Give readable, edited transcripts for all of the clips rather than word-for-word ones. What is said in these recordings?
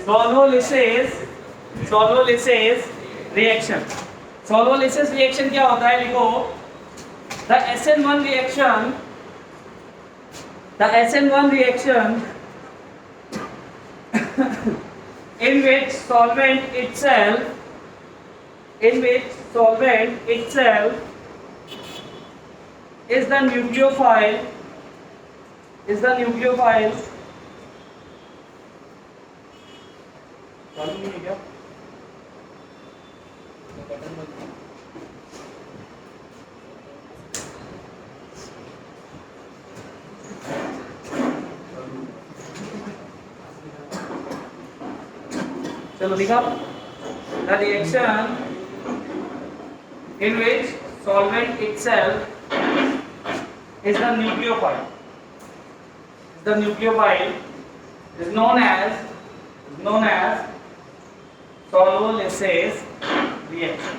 सोलोलिसिस reaction. सोलोलिसिस reaction क्या होता है, लिखो the SN1 reaction, in which solvent itself is the nucleophile चलो लिखा, the reaction in which solvent itself is the nucleophile is known as solvolysis reaction.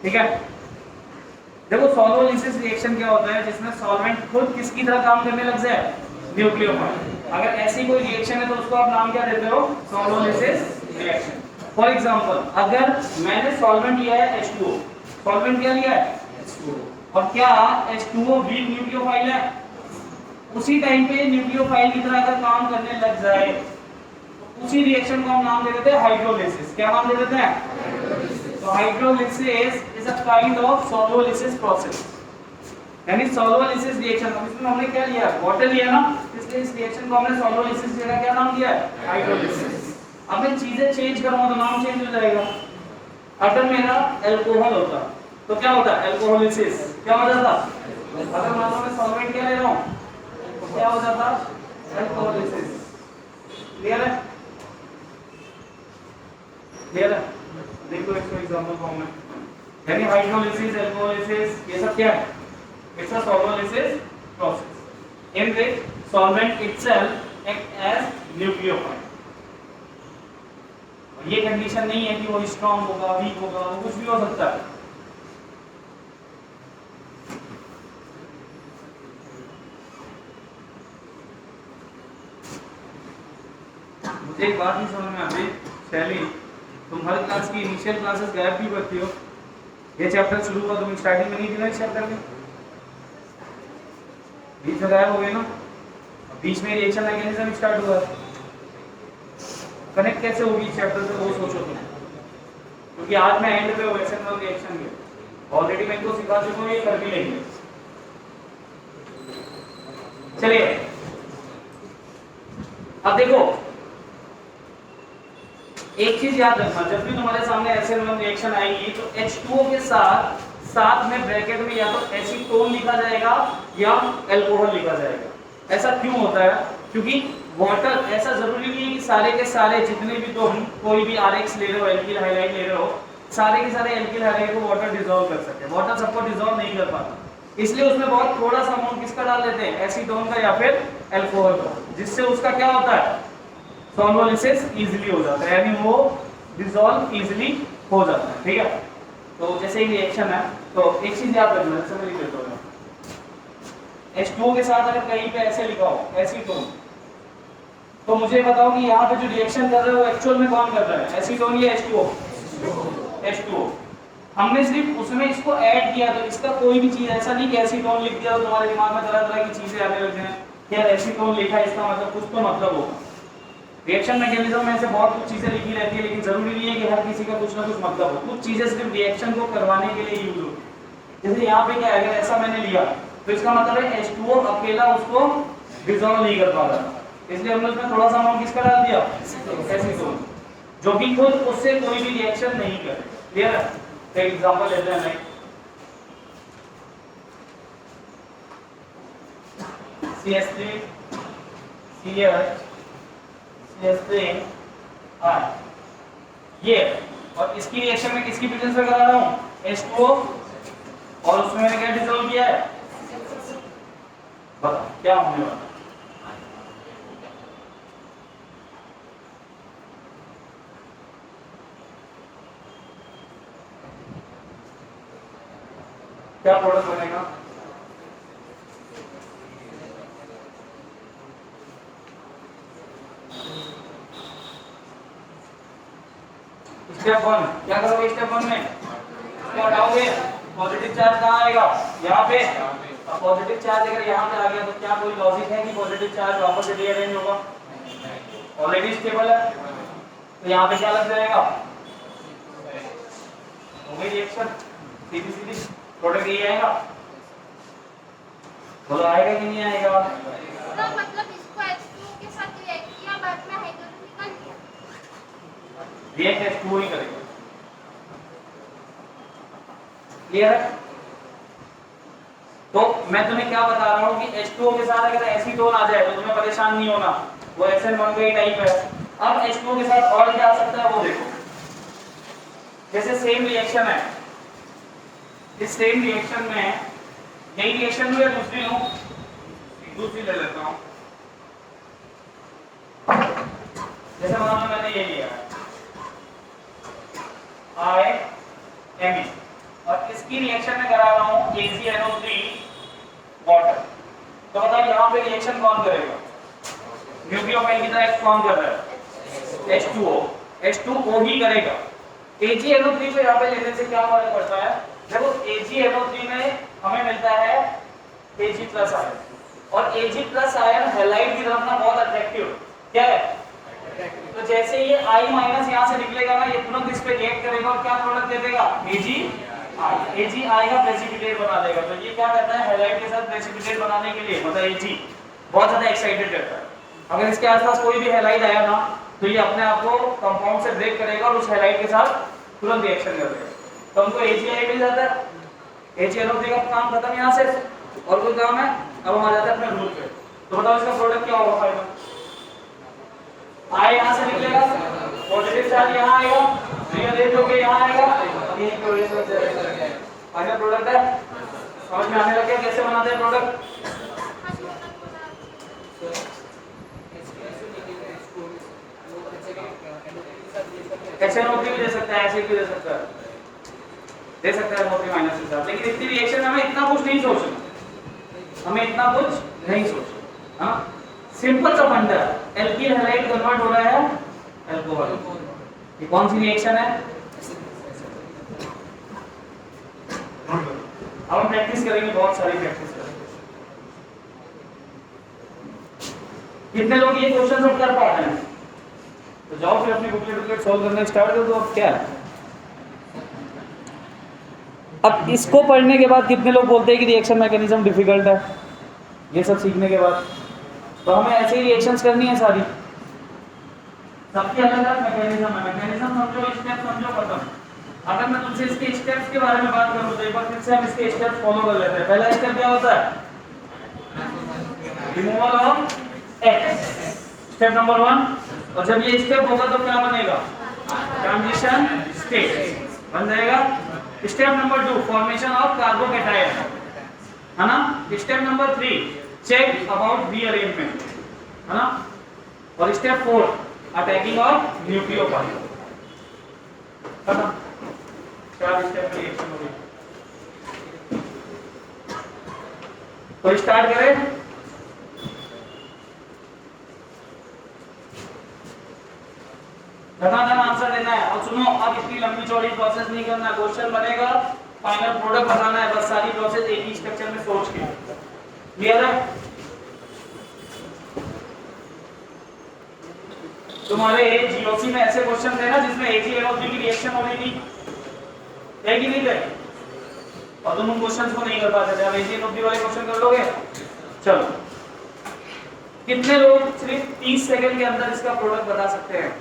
ठीक है, देखो सोलोलिसिस रिएक्शन क्या होता है, जिसमें सॉल्वेंट खुद किसकी तरह काम करने लग जाए, न्यूक्लियोफाइल। अगर ऐसी कोई रिएक्शन है तो उसको आप नाम क्या देते हो, सोलोलिसिस रिएक्शन। फॉर एग्जांपल, अगर मैंने सॉल्वेंट लिया है H2O, सॉल्वेंट क्या लिया है H2O, और क्या H2O वीक न्यूक्लियोफाइल है, उसी टाइम पे न्यूक्लियोफाइल की तरह अगर काम करने लग जाए तो उसी रिएक्शन को हम नाम दे देते हैं हाइड्रोलिसिस। क्या नाम दे देते हैं, तो hydrolysis is a kind of solvolysis process, यानी सोलोलिसिस रिएक्शन। इसमें हमने क्या लिया, वाटर लिया ना, इसलिए इस रिएक्शन को हमने सोलोलिसिस जगह क्या नाम दिया है, हाइड्रोलिसिस। अब मैं चीजें चेंज करूंगा तो नाम चेंज हो जाएगा। अगर मेरा अल्कोहल होता तो क्या होता, अल्कोहलिसिस क्या हो जाता। अगर मान लो मैं सॉल्वेंट क्या ले रहा हूं तो क्या हो जाता, अल्कोहलिसिस। क्लियर है, देखो इसको एग्जांपल फॉर्म में, यानी हाइड्रोलिसिस, अल्कोहलिसिस, ये सब क्या है, it's a solvolysis process in which solvent itself act as nucleophile. ये कंडीशन नहीं है कि वो स्ट्रांग होगा, वीक होगा, वो कुछ भी हो सकता है। मुझे एक बात नहीं समझ में आती, शैली, तुम हर क्लास की इनिशियल क्लासेस गायब क्यों करती हो? ये चैप्टर शुरू हुआ, तुम स्टार्टिंग में नहीं थी ना इस चैप्टर में, बीच में गायब हो गए ना। बीच में रिएक्शन मैकेनिज्म स्टार्ट हुआ, कनेक्ट कैसे होगी इस चैप्टर से, वो सोचो तुम, क्योंकि आज मैं एंड पे SN1 रिएक्शन के ऑलरेडी मैं इनको सिखा चुका हूं, ये कर भी लेंगे। चलिए अब देखो, एक चीज याद रखना, जब भी तुम्हारे सामने SN1 रिएक्शन आएगी तो H2O के साथ में ब्रैकेट में या तो एसीटोन लिखा जाएगा या अल्कोहल लिखा जाएगा। ऐसा क्यों होता है, क्योंकि वाटर, ऐसा जरूरी नहीं है कि सारे के सारे जितने भी तुम कोई भी RX ले रहे हो, एल्किल हाइलाइड ले रहे हो, सारे के सारे एल्किल हाइलाइड को वाटर डिसॉल्व कर सके। वाटर सबको डिसॉल्व नहीं कर पाता, इसलिए उसमें बहुत थोड़ा सा अमाउंट किसका डाल देते हैं, एसीटोन का या फिर अल्कोहल का, जिससे उसका क्या होता है, सोलोलिसिस इजीली हो जाता है, यानी वो डिसॉल्व इजीली हो जाता है। ठीक है, तो जैसे ही रिएक्शन है तो एक चीज याद रखना, जैसे मैं लिख देता हूं H2O के साथ अगर कहीं पे ऐसे लिखा हो एसीटोन, तो मुझे बताओ कि यहाँ पे जो रिएक्शन कर रहा है वो एक्चुअल में कौन कर रहा है, एसीटोन या H2O? H2O। हमने सिर्फ उसमें इसको ऐड किया, तो इसका कोई भी चीज ऐसा नहीं कि एसीटोन लिख दिया तो तुम्हारे दिमाग में तरह तरह की चीजें आने लग जाए, यार एसीटोन लिखा है इसका मतलब कुछ तो मतलब होगा। रिएक्शन मैकेनिज्म में ऐसे बहुत कुछ चीजें लिखी रहती है, लेकिन जरूरी नहीं है कि हर किसी का कुछ ना कुछ मतलब हो। कुछ चीजें सिर्फ रिएक्शन को करवाने के लिए यूज होती है। जैसे यहाँ पे क्या है, अगर ऐसा मैंने लिया तो इसका मतलब है H2O अकेला उसको डिसॉल्व नहीं कर पा रहा, इसलिए हमने उसमें थोड़ा सा अमाउंट किसका डाल दिया, एसीटोन, जो कि खुद उससे कोई भी रिएक्शन नहीं करे। क्लियर है, तो एग्जांपल लेते हैं, CH3 CH CH3 ये, और इसकी रिएक्शन में किसकी प्रेजेंस में करा रहा हूं, H2O, और उसमें मैंने क्या डिसॉल्व किया है, बताओ क्या होने वाला, क्या प्रोडक्ट बनेगा, स्टेप 1 क्या करोगे? स्टेप 1 में क्या हटाओगे? पॉजिटिव चार्ज कहाँ आएगा? यहाँ पे। अब पॉजिटिव चार्ज अगर यहाँ पे आ गया तो क्या कोई लॉजिक है कि पॉजिटिव चार्ज वापस से रीअरेंज होगा? ऑलरेडी स्टेबल है तो यहाँ पे क्या लग जाएगा? हो गई रिएक्शन सीधी सीधी, प्रोडक्ट ये आएगा। बोलो आएगा कि नहीं आएगा? तो मतलब इसको H2O के साथ रिएक्ट किया, बाद में हाइड्रोजन निकाल लिया। रिएक्ट H2O ही करेगा। क्लियर है? तो मैं तुम्हें क्या बता रहा हूँ कि H2O के साथ अगर एसीटोन आ जाए तो तुम्हें परेशान नहीं होना, वो SN1 का ही टाइप है। अब H2O के साथ और क्या आ सकता है वो देखो। जैसे सेम रिएक्शन है, इस सेम रिएक्शन में यही रिएक्शन हुई है, दूसरी लूं, दूसरी ले लेता हूं। जैसे मान लो मैंने ये लिया IMe और इसकी रिएक्शन में करा रहा हूं AgNO3 वाटर। तो बताओ यहाँ पे रिएक्शन कौन करेगा? न्यूक्लियोफाइल की तरह कौन कर रहा है? H2O ही करेगा। AgNO3 को यहाँ पे लेने से क्या फर्क पड़ता है? देखो AgNO3 में हमें मिलता है Ag+ आयन, और Ag+ आयन हैलाइड की तरफ ना बहुत अट्रैक्टिव क्या है? तो जैसे ये I- यहाँ से निकलेगा ना, ये तुरंत इस पे रिएक्ट करेगा और क्या प्रोडक्ट दे देगा? Ag आएगा, प्रेसिपिटेट बना देगा। तो ये क्या करता है? हैलाइड के साथ प्रेसिपिटेट बनाने के लिए, मतलब Ag बहुत ज्यादा एक्साइटेड रहता है। अगर इसके आसपास कोई भी हैलाइड आया ना तो ये अपने आप को कंपाउंड से ब्रेक करेगा और उस हैलाइड के साथ तुरंत रिएक्शन कर देगा। तो हमको AgI मिल जाता है। AgNO3 का काम खत्म यहाँ से, और कोई काम है? अब हम आ जाते हैं अपने रूल पे। तो बताओ इसका प्रोडक्ट क्या होगा? फाइनल I यहाँ से निकलेगा, पॉजिटिव चार्ज यहाँ आएगा, रीअरेंज होके यहाँ आएगा, यही फाइनल प्रोडक्ट है। समझ में आने लग गया कैसे बनाते हैं प्रोडक्ट? SN2 भी दे सकता है, ऐसे भी दे सकता है, NO3- के साथ। लेकिन इतनी रिएक्शन में हमें इतना कुछ नहीं सोचना, हमें इतना कुछ नहीं सोचना। हाँ, सिंपल सा फंडा है, एल्किल हैलाइड कन्वर्ट हो रहा है अल्कोहल। ये कौन सी रिएक्शन है? अब हम प्रैक्टिस करेंगे, बहुत सारी प्रैक्टिस करेंगे। कितने लोग ये क्वेश्चन सब कर पाते हैं? तो जाओ फिर अपनी बुकलेट सॉल्व करना स्टार्ट कर दो। अब क्या है, अब इसको पढ़ने के बाद कितने लोग बोलते हैं कि रिएक्शन मैकेनिज्म डिफिकल्ट है? ये सब सीखने के बाद तो हमें ऐसे ही रिएक्शंस करनी है सारी, सबकी अलग अलग मैकेनिज्म है। मैकेनिज्म समझो, स्टेप समझो, खत्म। अगर मैं तुमसे इसके स्टेप्स के बारे में बात करूं तो एक बार फिर से हम इसके स्टेप्स फॉलो कर लेते हैं। पहला स्टेप क्या होता है? Removal of X, step number 1। और जब ये स्टेप होगा तो क्या बनेगा? ट्रांजिशन स्टेट बन जाएगा। Step number 2 formation of carbocation, है ना। Step number 3 check about rearrangement, है ना। और स्टेप 4 अटैकिंग ऑफ न्यूक्लियोफाइल। खत्म, 4 स्टेप की रिएक्शन हो गई। तो स्टार्ट करें। धनाधन आंसर देना है। और सुनो, अब इतनी लंबी चौड़ी प्रोसेस नहीं करना, क्वेश्चन बनेगा, फाइनल प्रोडक्ट बताना है, बस सारी प्रोसेस एक ही स्ट्रक्चर में सोच के। क्लियर है? तुम्हारे जीओसी में ऐसे क्वेश्चन थे ना जिसमें AgNO3 की रिएक्शन हो रही थी, है कि नहीं थे? और तुम उन क्वेश्चंस को नहीं कर पाते थे। अब AgNO3 वाले क्वेश्चन कर लोगे? चलो, कितने लोग सिर्फ 30 सेकंड के अंदर इसका प्रोडक्ट बता सकते हैं?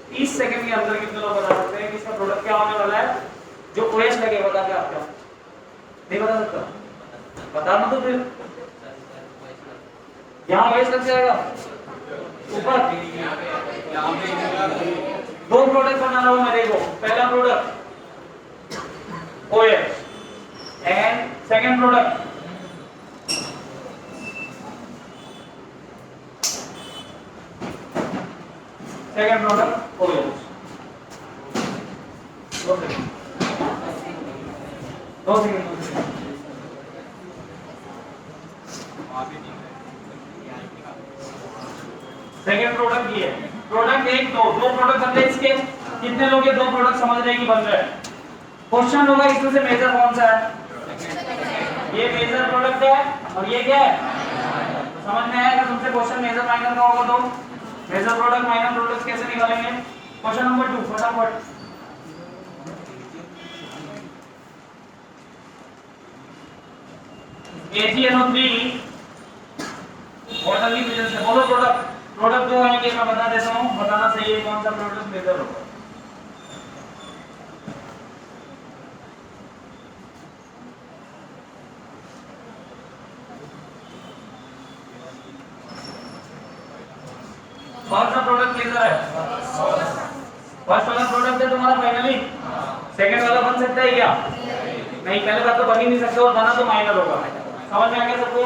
30 सेकंड के अंदर कितने लोग बता सकते हैं कि इसका प्रोडक्ट क्या होने वाला है? जो OH लगे बता के आपका नहीं बता सकता? बताना तो फिर। यहाँ OH लग जाएगा ऊपर। 2 प्रोडक्ट बना रहा हूं मैं, देखो। पहला product OH and second product OH। 2 second. Second product ये है। प्रोडक्ट 1 2 प्रोडक्ट बनते हैं इसके। कितने लोग ये दो प्रोडक्ट समझ रहे हैं कि बन रहे हैं? क्वेश्चन होगा इसमें से मेजर कौन सा है? ये मेजर प्रोडक्ट है और ये क्या है? समझ में आया? तुमसे क्वेश्चन मेजर माइनर का होगा तो मेजर प्रोडक्ट माइनर प्रोडक्ट कैसे निकालेंगे? क्वेश्चन नंबर 2 फटाफट। AgNO3 वाटर की वजह से बोलो प्रोडक्ट दो आएंगे, मैं बता देता हूँ, बताना सही है कौन सा प्रोडक्ट मेजर होगा। कौन सा प्रोडक्ट मेजर है? फर्स्ट वाला प्रोडक्ट है तुम्हारा फाइनली, सेकंड वाला बन सकता है क्या? नहीं, पहले बात तो बन ही नहीं सकता, और बना तो माइनर होगा। समझ में आ गया सबको?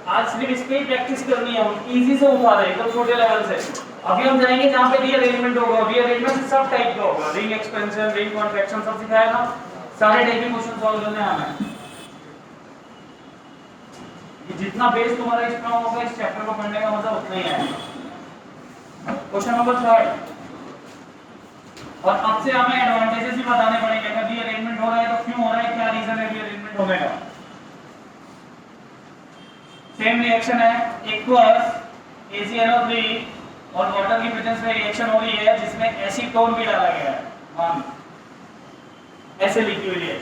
आज सिर्फ इसकी प्रैक्टिस करनी है, हम इजी से उठा रहे हैं एकदम छोटे लेवल से। अभी हम जाएंगे जहां पे रीअरेंजमेंट होगा, रीअरेंजमेंट सब टाइप का होगा, रिंग एक्सपेंशन, रिंग कॉन्ट्रैक्शन सब सिखाया ना, सारे टाइप के क्वेश्चन सॉल्व करने हैं हमें। ये जितना बेस तुम्हारा स्ट्रांग होगा इस चैप्टर को पढ़ने का मजा उतना ही आएगा। क्वेश्चन नंबर 3, और अब से हमें एडवांटेजेस भी बताने पड़ेंगे। अगर रीअरेंजमेंट हो रहा है तो क्यों हो रहा है, क्या रीजन है रीअरेंजमेंट होने का। सेम रिएक्शन है, एक्वस AgNO3 और वाटर की प्रेजेंस में रिएक्शन हो रही है जिसमें एसीटोन भी डाला गया है, मान ऐसे लिखी हुई है।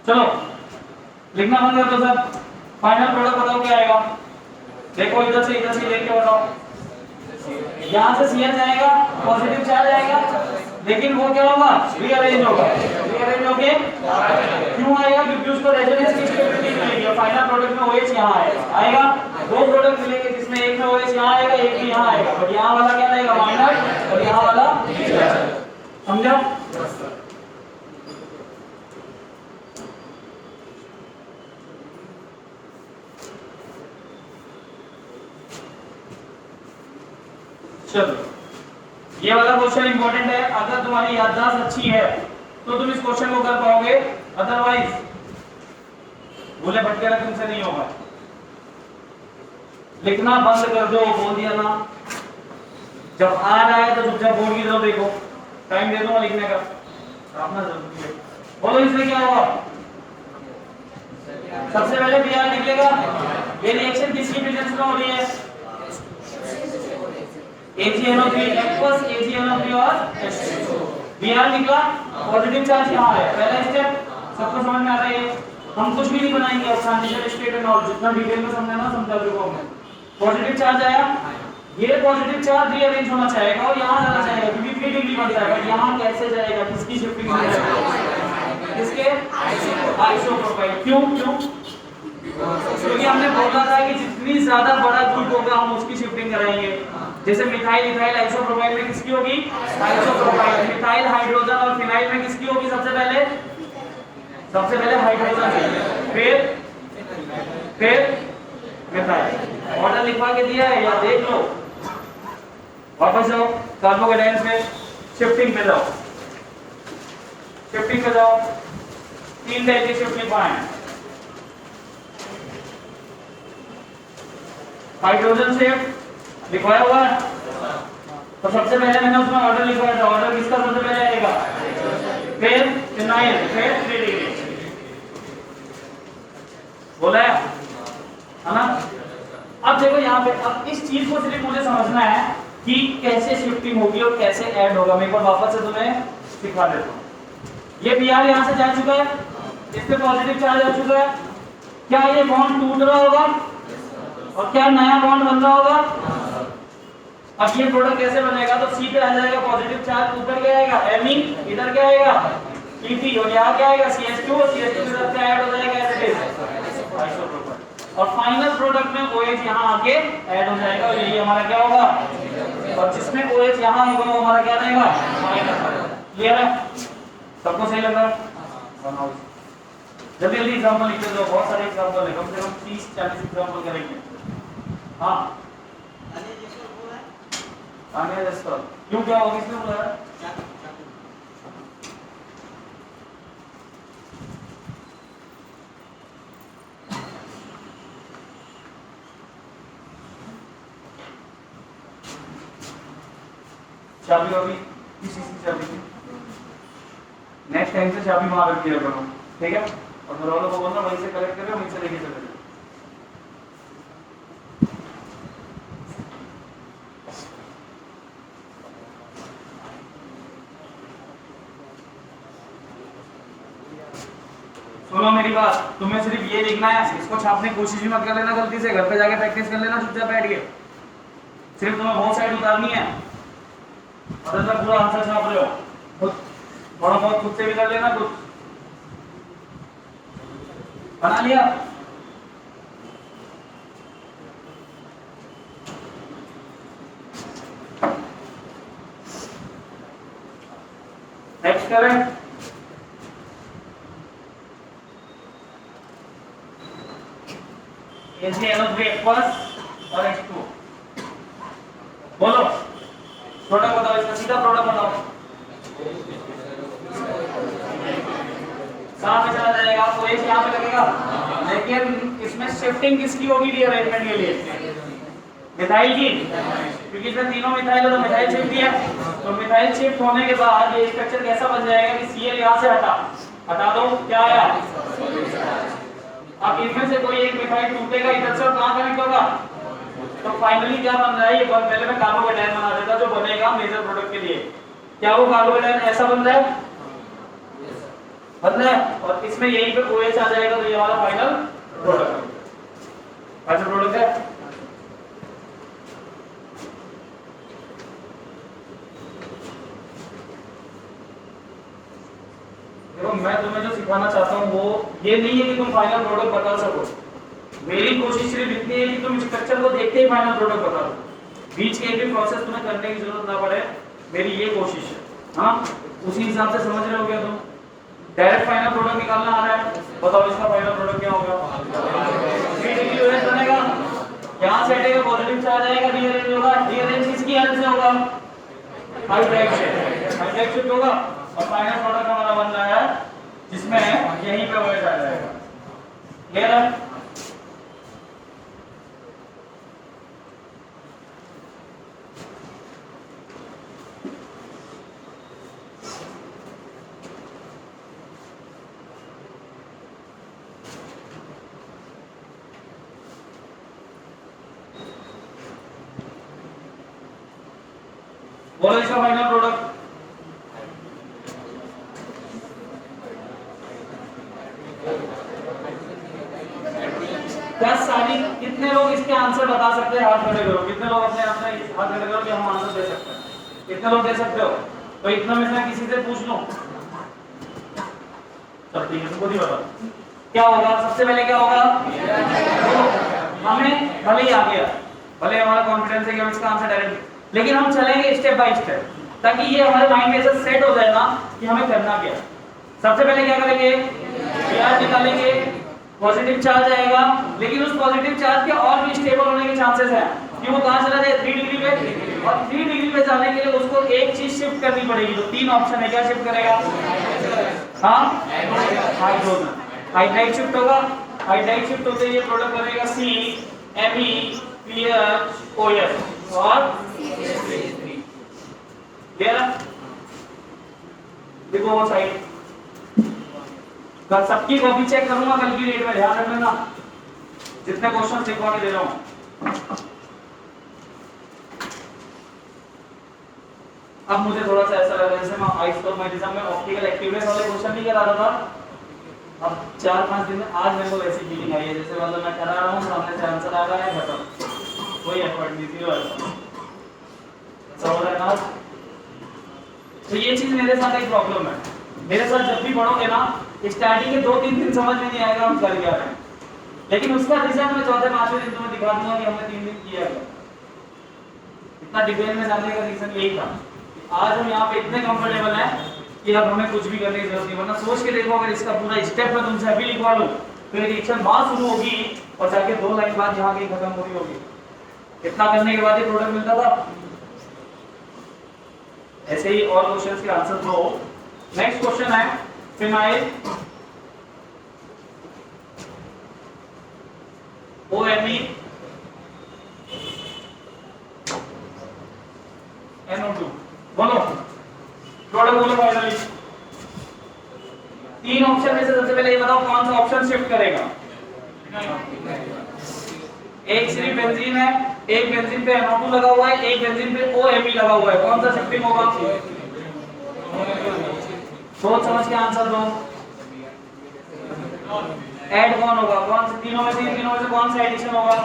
चलो लिखना बंद कर दो सब। फाइनल प्रोडक्ट बताओ क्या आएगा? देखो इधर से देख के बताओ। यहां से Cl जाएगा, पॉजिटिव चार्ज आएगा, लेकिन वो क्या होगा? रीअरेंज होगा। रीअरेंज होके क्यों आएगा? क्योंकि उसको रेजोनेंस की स्टेबिलिटी मिलेगी और फाइनल प्रोडक्ट में OH यहां आएगा। दो प्रोडक्ट मिलेंगे जिसमें एक में OH यहां आएगा, एक में यहां आएगा, बट यहां वाला क्या रहेगा? माइनर, और यहां वाला प्लस। समझा? चलो ये वाला क्वेश्चन इंपॉर्टेंट है। अगर तुम्हारी याददाश्त अच्छी है तो तुम इस क्वेश्चन को कर पाओगे, अदरवाइज भूले भटकेरा तुमसे नहीं होगा। लिखना बंद कर दो, बोल दिया ना। जब आ रहा है तो चुपचाप बोर्ड की तरफ देखो, टाइम दे दूंगा लिखने का, अपना जरूरी है। बोलो इसमें क्या होगा? सबसे पहले Br निकलेगा। ये रिएक्शन किसकी प्रेजेंस में हो रही है? AgNO3 एक्वस AgNO3 और H2O। Br निकला, पॉजिटिव चार्ज यहाँ है। पहला स्टेप सबको समझ में आ रहा है। हम कुछ भी नहीं बनाएंगे, अब ट्रांजिशन स्टेट एंड ऑल जितना डिटेल में समझना समझा चुका हूं। पॉजिटिव चार्ज आया, ये पॉजिटिव चार्ज रीअरेंज होना चाहेगा और यहाँ जाना चाहेगा क्योंकि 3 डिग्री बन जाएगा। यहाँ कैसे जाएगा? किसकी शिफ्टिंग में जाएगा? किसके? आइसोप्रोपाइल। क्यों? क्योंकि हमने बोला था कि जितनी ज्यादा बड़ा ग्रुप होगा हम उसकी शिफ्टिंग कराएंगे। जैसे मिथाइल इथाइल आइसोप्रोपाइल में किसकी होगी? आइसोप्रोपाइल। मिथाइल हाइड्रोजन और फिनाइल में किसकी होगी? सबसे पहले हाइड्रोजन, फिर मिथाइल। ऑर्डर लिखवा के दिया है या देख लो। वापस जाओ कार्बोकेटाइंस में, शिफ्टिंग पे जाओ। 3 टाइप की शिफ्ट लिखवाएं। हाइड्रोजन शिफ्ट लिखवाया हुआ है, तो सबसे पहले मैंने उसमें ऑर्डर लिखवाया था। ऑर्डर किसका सबसे पहले आएगा? फिर फिनाइल, फिर 3 डिग्री बोला है ना। अब देखो यहाँ पे, अब इस चीज को सिर्फ मुझे समझना है कि कैसे शिफ्टिंग होगी और कैसे ऐड होगा। मैं एक बार वापस से तुम्हें सिखा देता हूँ। ये Br यहाँ से जा चुका है, इस पे पॉजिटिव चार्ज आ चुका है। क्या ये बॉन्ड टूट रहा होगा और क्या नया बॉन्ड बन रहा होगा? अब ये प्रोडक्ट कैसे बनेगा? तो C पे आ जाएगा पॉजिटिव चार्ज, ऊपर क्या आएगा? Ame, इधर क्या आएगा? Ep, और यहाँ क्या आएगा? CH2 के साथ क्या ऐड हो जाएगा? Acid, isopropyl. और फाइनल प्रोडक्ट में OH यहाँ आके ऐड हो जाएगा और यही हमारा क्या होगा? और जिसमें OH यहाँ होगा वो हमारा क्या रहेगा? क्लियर है? सबको सही लग रहा है? जल्दी एग्जांपल लिख दो, बहुत सारे एग्जांपल है, कम से कम 30-40 एग्जांपल करेंगे। हाँ क्यों, क्या होगा? किसने बोला? चाबी वाबी किसी की चाबी की नेक्स्ट टाइम से चाबी वहां रख दिया करो, ठीक है? और घर वालों को बोलना वहीं से कलेक्ट करें, वहीं से लेके चले जाओ। सुनो मेरी बात, तुम्हें सिर्फ ये लिखना है, इसको छापने की कोशिश भी मत कर लेना गलती से, घर पे जाके प्रैक्टिस कर लेना चुपचाप बैठ के। सिर्फ तुम्हें बहुत साइड उतारनी है और इसका पूरा आंसर छाप रहे हो, खुद थोड़ा बहुत खुद से भी कर लेना, कुछ बना लिया। नेक्स्ट करें। NaCl3 aqueous और H2O। बोलो प्रोडक्ट बताओ, इसका सीधा प्रोडक्ट बताओ। साथ में चला जाएगा, तो एक यहाँ पे लगेगा, लेकिन इसमें शिफ्टिंग किसकी होगी रीअरेंजमेंट के लिए? मिथाइल की, क्योंकि इसमें तीनों मिथाइल है तो मिथाइल शिफ्ट है। तो मिथाइल शिफ्ट होने के बाद ये स्ट्रक्चर कैसा बन जाएगा कि Cl यहाँ से हटा दो, क्या आया? अब इनमें से कोई एक मिथाइल टूटेगा इधर से और कहां कनेक्ट होगा? तो फाइनली क्या बन रहा है? ये पहले मैं कार्बोकेटायन बना देता जो बनेगा मेजर प्रोडक्ट के लिए। क्या वो कार्बोकेटायन ऐसा बन रहा है? बन रहा है, और इसमें यहीं पे OH आ जाएगा, तो ये वाला फाइनल प्रोडक्ट है। देखो मैं तुम्हें जो सिखाना चाहता हूँ वो ये नहीं है कि तुम फाइनल प्रोडक्ट बता सको। मेरी कोशिश सिर्फ इतनी है कि तुम स्ट्रक्चर को देखते ही फाइनल प्रोडक्ट बता दो, बीच के एक भी प्रोसेस तुम्हें करने की जरूरत ना पड़े, मेरी ये कोशिश है। हाँ, उसी हिसाब से समझ रहे हो क्या तुम? डायरेक्ट फाइनल प्रोडक्ट निकालना आ रहा है, बताओ इसका फाइनल प्रोडक्ट क्या होगा? 3 डिग्री OH बनेगा, यहाँ से हटेगा, पॉजिटिव चार्ज आएगा, रीअरेंज होगा। रीअरेंज किसकी हेल्प से होगा? हाइड्राइड शिफ्ट होगा, और फाइनल प्रोडक्ट हमारा बन रहा है जिसमें यहीं पे OH आ जाएगा। क्लियर है? बोलो इसका फाइनल प्रोडक्ट। क्या सारी कितने लोग इसके आंसर बता सकते हैं? हाथ खड़े करो। कितने लोग अपने हाथ खड़े करो कि हम आंसर दे सकते हैं? कितने लोग दे सकते हो? तो इतना में से किसी से पूछ लो। चल ठीक है, तुमको नहीं बता क्या होगा। सबसे पहले क्या होगा? हमें भले ही आ गया, भले हमारा कॉन्फिडेंस है कि हम इसका आंसर डायरेक्ट, लेकिन हम चलेंगे स्टेप बाय स्टेप ताकि ये हमारे माइंड में ऐसा सेट हो जाए ना कि हमें करना क्या। सबसे पहले क्या करेंगे? चार्ज निकालेंगे, पॉजिटिव चार्ज आएगा, लेकिन उस पॉजिटिव चार्ज के और भी स्टेबल होने के चांसेस हैं कि वो कहां चला जाए? 3 डिग्री पे। और 3 डिग्री पे जाने के लिए उसको एक चीज शिफ्ट करनी पड़ेगी। तो 3 ऑप्शन है, क्या शिफ्ट करेगा? हाँ, हाइड्रोजन। हाइड्राइड शिफ्ट होगा, हाइड्राइड शिफ्ट होते ही ये प्रोडक्ट बनेगा CMe3OH और क्लियर है? देखो वो साइड कल सबकी कॉपी चेक करूंगा कल की डेट में, ध्यान रखना जितने क्वेश्चन लिखवा के दे रहा हूं। अब मुझे थोड़ा सा ऐसा लग रहा है जैसे मैं आइसोमेरिज्म में ऑप्टिकल एक्टिवनेस वाले क्वेश्चन नहीं करा रहा था। अब 4-5 दिन में आज मेरे को ऐसी फीलिंग आई है जैसे मतलब मैं करा रहा हूँ, सामने से आंसर आ रहा है, खत्म, कोई एफर्ट नहीं, जीरो ऐसा हो रहा है ना। तो ये चीज मेरे साथ एक प्रॉब्लम है। मेरे साथ जब भी पढ़ोगे ना, स्टार्टिंग के 2-3 दिन समझ में नहीं आएगा हम कर क्या रहे हैं, लेकिन उसका रिजल्ट मैं 4थे-5वें दिन तुम्हें दिखा दूंगा कि हमने 3 दिन किया है। इतना डिटेल में जानने का रीजन यही था। आज हम यहाँ पे इतने कंफर्टेबल हैं कि अब हमें कुछ भी करने की जरूरत नहीं। वरना सोच के देखो, अगर इसका पूरा स्टेप मैं तुमसे अभी लिखवा लूं तो ये रिएक्शन वहां शुरू होगी और जाके 2 लाइन बाद यहाँ कहीं खत्म हो रही होगी। इतना करने के बाद ये प्रोडक्ट मिलता था। ऐसे ही और क्वेश्चंस के आंसर दो। नेक्स्ट क्वेश्चन है फिनाइल OMe NO2। बोलो तीन ऑप्शन में से सबसे पहले ये बताओ कौन सा ऑप्शन शिफ्ट करेगा। एक सिर्फ बेंजीन है, एक बेंजीन पे NO2 लगा हुआ है, एक बेंजीन पे OMe लगा हुआ है, कौन सा शिफ्टिंग होगा? सोच समझ के आंसर दो। ऐड कौन होगा? कौन से तीनों में से, इन तीनों में से कौन सा एडिशन होगा?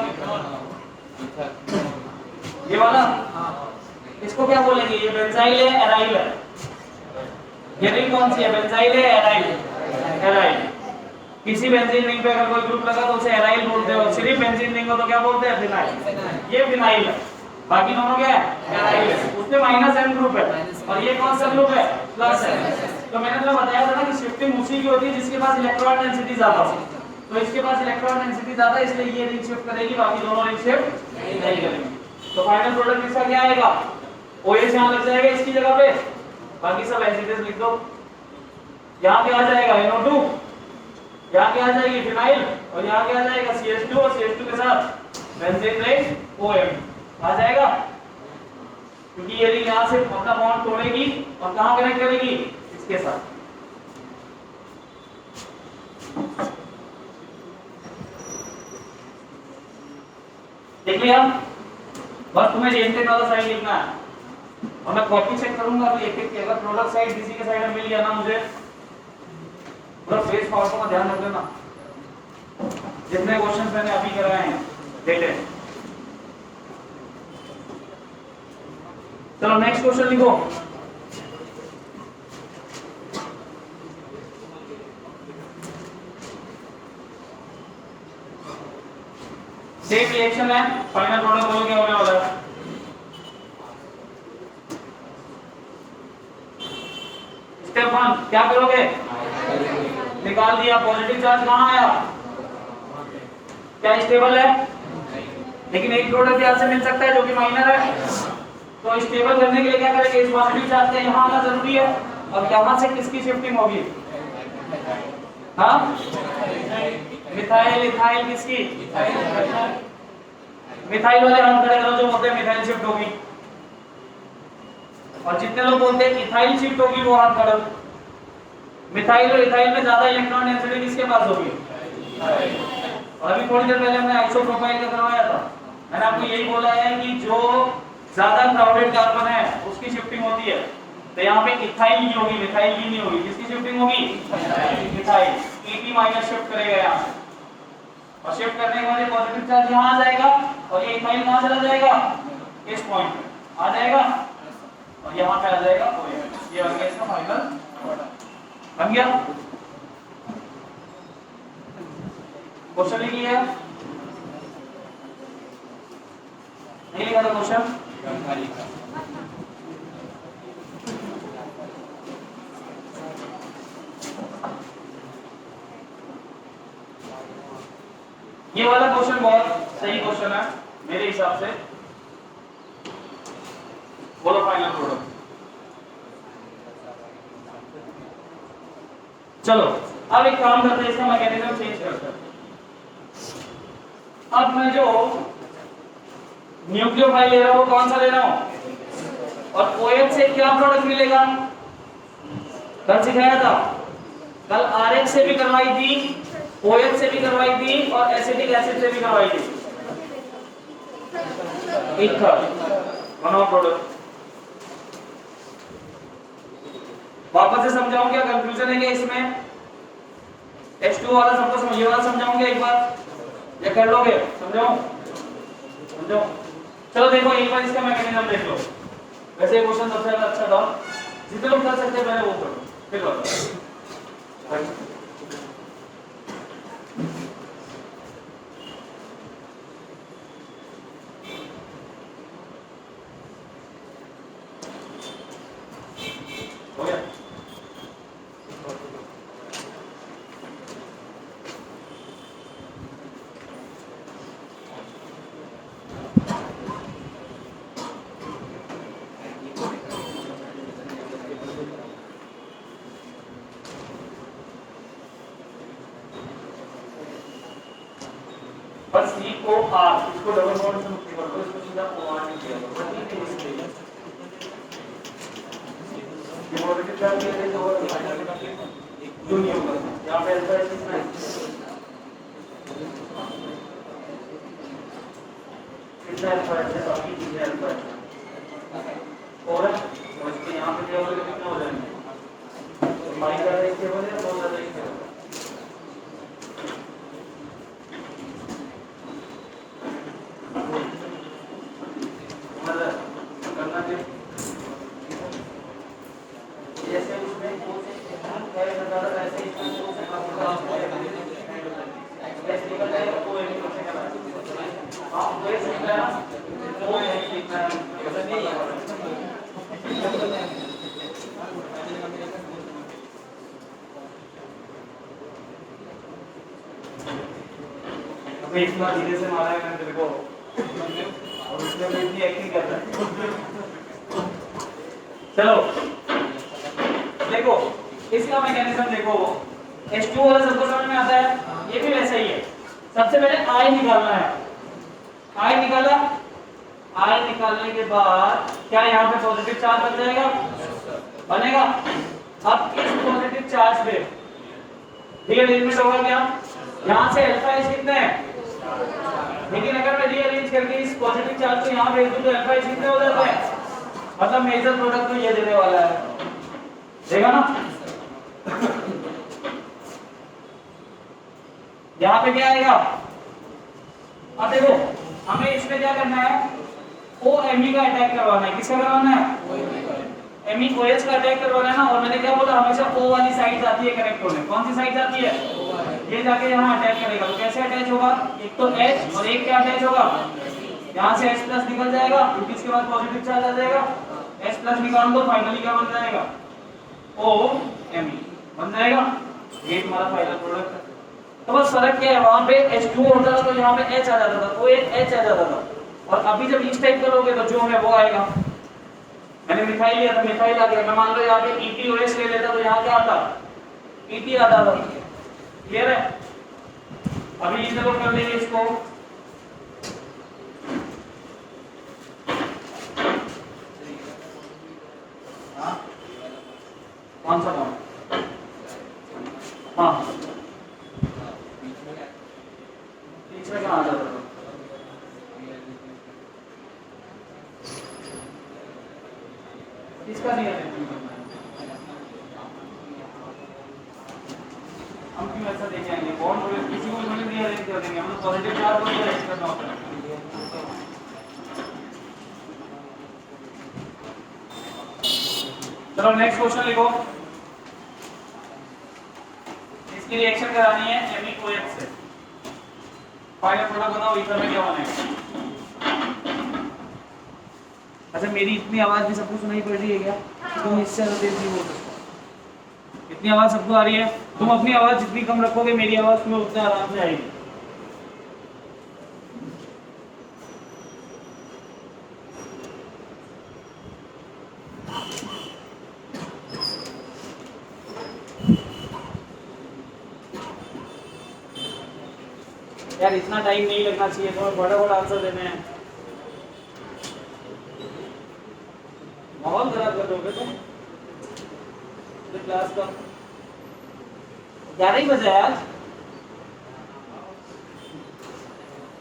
ये वाला। इसको क्या बोलेंगे? ये बेंजाइल है, एराइल है? ये रिंग कौन सी है? बेंजाइल है, एराइल? एराइल। किसी बेंजीन रिंग पे अगर कोई ग्रुप लगा तो उसे एराइल बोलते हैं, और सिर्फ बेंजीन रिंग हो तो क्या बोलते हैं? फिनाइल। ये फिनाइल है, बाकी दोनों क्या है? एराइल है। उसमें -N ग्रुप है, और ये कौन सा ग्रुप है? प्लस है। तो मैंने तो बताया था ना कि शिफ्टिंग उसी की होती है जिसके पास इलेक्ट्रॉन डेंसिटी ज्यादा हो। तो इसके पास इलेक्ट्रॉन डेंसिटी ज्यादा है, इसलिए ये रिंग शिफ्ट करेगी, बाकी दोनों रिंग शिफ्ट नहीं करेंगी। तो फाइनल प्रोडक्ट इसका क्या आएगा? OH यहां लग जाएगा इसकी जगह पे, बाकी सब एज इट इज लिख दो। यहां पे आ जाएगा NO2, यहां क्या आ जाएगी? फिनाइल, और यहां क्या आ जाएगा? CH2, और CH2 के साथ बेंजीन रिंग OM आ जाएगा, क्योंकि ये रिंग यहां से अपना बॉन्ड तोड़ेगी और कहां कनेक्ट करेगी? इसके साथ। देख लिया? बस तुम्हें रिएक्टेंट वाला साइड लिखना है, और मैं कॉपी चेक करूंगा अभी एक एक के। अगर प्रोडक्ट साइड किसी के साइड में मिल गया ना मुझे, पूरा फेस फॉर्म का ध्यान रख लेना, जितने क्वेश्चंस मैंने अभी कराए हैं डेटे। चलो नेक्स्ट क्वेश्चन लिखो। सेम रिएक्शन है, फाइनल प्रोडक्ट बोलो क्या होने वाला है? स्टेप 1 क्या करोगे? निकाल दिया। पॉजिटिव चार्ज कहां आया? क्या स्टेबल है? लेकिन एक प्रोडक्ट यहां से मिल सकता है जो कि माइनर है, तो स्टेबल करने के लिए क्या करेंगे? इस पॉजिटिव चार्ज का यहां आना जरूरी है, और यहां से किसकी शिफ्टिंग होगी? हाँ, मिथाइल इथाइल किसकी? मिथाइल वाले हाथ खड़े करो जो बोलते हैं मिथाइल शिफ्ट होगी, और जितने लोग बोलते हैं इथाइल शिफ्ट होगी वो हाथ खड़े। मिथाइल और इथाइल में ज्यादा इलेक्ट्रॉन डेंसिटी किसके पास होगी? और अभी थोड़ी देर पहले हमने आइसोप्रोपाइल का करवाया था, मैंने आपको यही बोला है कि जो ज्यादा क्राउडेड कार्बन है उसकी शिफ्टिंग होती है। तो यहाँ पे इथाइल की होगी, मिथाइल की नहीं होगी। किसकी शिफ्टिंग होगी? इथाइल। Et माइनस शिफ्ट करेगा यहाँ से, और शिफ्ट करने के बाद ये पॉजिटिव चार्ज यहाँ आ जाएगा, और ये इथाइल कहाँ चला जाएगा? इस पॉइंट पे आ जाएगा, और यहाँ पे आ जाएगा OH। ये बन गया इसका फाइनल बन गया। क्वेश्चन लिख लिया? नहीं लिखा था क्वेश्चन? ये वाला क्वेश्चन बहुत सही क्वेश्चन है मेरे हिसाब से। बोलो फाइनल प्रोडक्ट। चलो अब एक काम करते हैं, इसका मैकेनिज्म चेंज करते हैं। अब मैं जो न्यूक्लियोफाइल ले रहा हूं कौन सा ले रहा हूं, और OH से क्या प्रोडक्ट मिलेगा? कल सिखाया था, कल RH से भी करवाई थी, OH से भी करवाई थी, और एसिटिक एसिड से भी करवाई थी। Ether one of product. वापस से समझाऊं क्या? कंफ्यूजन है क्या इसमें? H2 वाला सबको समझ, ये वाला समझाऊंगा एक बार, ये कर लोगे? समझाऊं? समझाओ। चलो देखो एक बार इसका मैकेनिज्म देख लो। वैसे क्वेश्चन सबसे ज्यादा अच्छा था, जितने लोग कर सकते हैं पहले वो करो, फिर बताओ। हो गया? बस COR इसको डबल बॉन्ड से मुक्त कर दो, इसको सीधा OR नहीं किया तो ठीक है। इसलिए ये पॉजिटिव चार्ज के लिए जो जो नहीं होगा यहाँ पे अल्फा एच कितना है कितना अल्फा एच है बाकी चीजें अल्फा एच और इसके यहाँ पे टेबल कितना हो जाएंगे माइनस ज्यादा एक टेबल है बहुत ज्यादा एक टेबल करना चाहिए जैसे उसमें दो से ज्यादा ऐसे ही निकल जाएगा तो एक से क्या आप दो से निकला ना दो एक निकला अबे इतना धीरे से मारा है मैंने तेरे को और उसमें भी इतनी एक्टिंग कर रहा है चलो देखो इसका मैकेनिज्म देखो H2 वाला सबको समझ में आता है ये भी वैसा ही है सबसे पहले I निकालना है I निकाला I निकालने के बाद क्या यहाँ पे पॉजिटिव चार्ज बन जाएगा बनेगा अब इस पॉजिटिव चार्ज पे रीअरेंजमेंट होगा क्या यहाँ से अल्फा एच कितने हैं लेकिन अगर मैं रीअरेंज करके इस पॉजिटिव चार्ज को यहाँ भेज दूं तो अल्फा एच कितने हो जाते हैं मतलब मेजर प्रोडक्ट तो ये देने वाला है देखा ना यहाँ पे क्या आएगा अब देखो हमें इसमें क्या करना है OMe का अटैक करवाना है किसका करवाना है MEOH का अटैक करवाना है ना और मैंने क्या बोला हमेशा O वाली साइड जाती है कनेक्ट होने कौन सी साइड जाती है ये जाके यहाँ अटैच करेगा तो कैसे अटैच होगा एक तो H और एक क्या अटैच होगा यहाँ से H प्लस निकल जाएगा क्योंकि इसके बाद पॉजिटिव चार्ज आ जाएगा H प्लस निकाल दो फाइनली क्या बन जाएगा OMe बन जाएगा ये हमारा फाइनल प्रोडक्ट है तो बस फर्क क्या है वहां पे H2 होता था तो यहाँ पे H आ जाता था OH आ जाता था और अभी जब इस टाइप करोगे तो जो है वो आएगा मैंने मिथाइल लिया था मिथाइल आ गया मैं मान लो यहाँ पे ETOH ले लेता तो यहाँ क्या आता ET आता था क्लियर है अभी इस जगह कर लेंगे इसको कौन सा कौन हाँ बीच में कहाँ आ जाता था इसका नहीं है हम क्यों ऐसा देखे आएंगे बॉन्ड किसी को भी रीअरेंज कर देंगे हम पॉजिटिव चार्ज को रीअरेंज करना होता है चलो नेक्स्ट क्वेश्चन लिखो इसकी रिएक्शन करानी है MEOH से फाइनल प्रोडक्ट बताओ ईथर में क्या बनेगा अच्छा मेरी इतनी आवाज भी सबको सुनाई पड़ रही है क्या तुम इससे ज्यादा तेज नहीं बोल सकते इतनी आवाज सबको आ रही है तुम अपनी आवाज जितनी कम रखोगे मेरी आवाज तुम्हें उतना आराम से आएगी यार इतना टाइम नहीं लगना चाहिए तुम्हें बड़ा बड़ा आंसर देने हैं माहौल खराब कर दोगे तुम क्लास का 11 ही बजे आज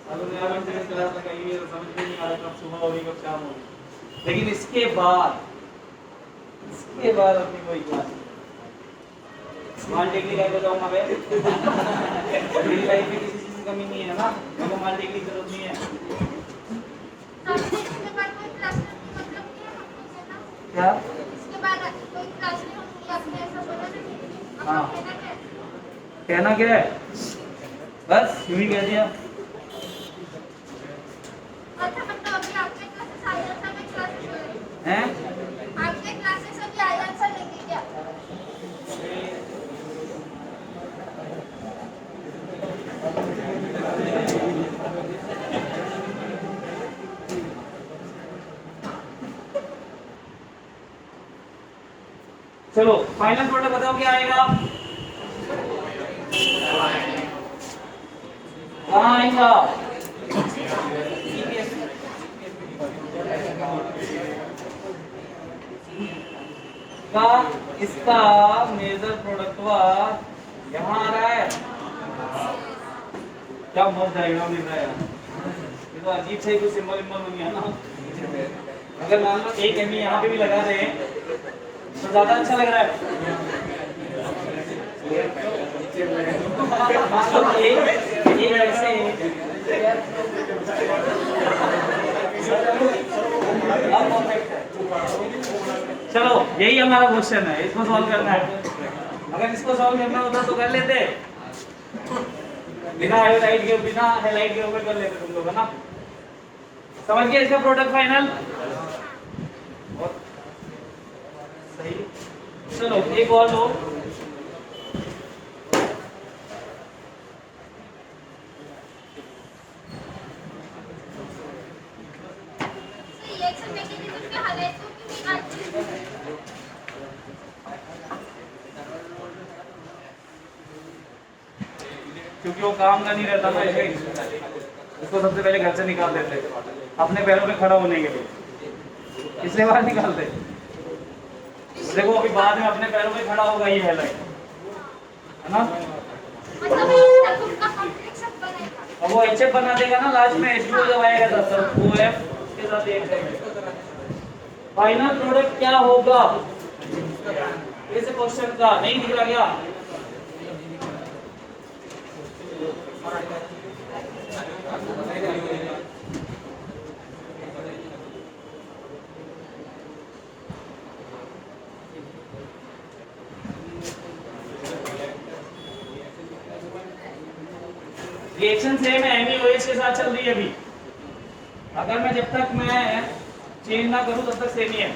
अगर यार हम तेरे क्लास लगाई हुई है तो समझ में नहीं आ रहा कब सुबह होगी कब शाम होगी लेकिन इसके बाद अपनी कोई क्लास माल डिग्री करके जाऊंगा मैं मेरी लाइफ में किसी चीज की कमी नहीं है ना मेरे माल डिग्री की जरूरत नहीं है क्या इसके बाद कोई क्लास नहीं होती आपने ऐसा बोला ना हाँ कहना क्या है बस यूं ही कह दिया अच्छा मतलब अभी आपके क्लासेस आए हैं सब क्लासेस हो रही हैं आपके क्लासेस अभी आए आंसर लेंगे क्या चलो फाइनल प्रोडक्ट बताओ क्या आएगा कहाँ आएगा इसका इसका मेजर प्रोडक्ट हुआ यहाँ आ रहा है। क्या मस्त डायग्राम दिख रहा है यार, ये तो अजीब से कुछ सिंबल विंबल बन गया ना। अगर मान लो एक एमई यहाँ पे भी लगा दे तो ज्यादा अच्छा लग रहा है। एक ऐसे अब परफेक्ट है। चलो यही हमारा क्वेश्चन है, इसको सॉल्व करना है। अगर इसको सॉल्व करना होता तो कर लेते, बिना हाईलाइट के ऊपर कर लेते तुम लोग, है ना। समझ गए इसका प्रोडक्ट फाइनल? सही। चलो एक और लो। रिएक्शन मैकेनिज्म में हाईलाइट को क्यों निकालते हैं? क्योंकि वो काम का नहीं रहता ना, इसको सबसे पहले घर से निकाल देते अपने पैरों पे खड़ा होने के लिए, इसलिए बाहर निकालते। देखो अभी बाद में अपने पैरों पे खड़ा होगा ये हाईलाइट, है ना। मतलब ये का कॉम्प्लेक्स बनेगा। अब वो एचएफ बना देगा ना लास्ट में, H2O जब आएगा तब वो F के साथ एक फाइनल प्रोडक्ट क्या होगा इस क्वेश्चन का नहीं दिख रहा क्या? रिएक्शन सेम है, MeOH के साथ चल रही है अभी। अगर मैं जब तक मैं चेंज ना करूं तब तक सेम ही है,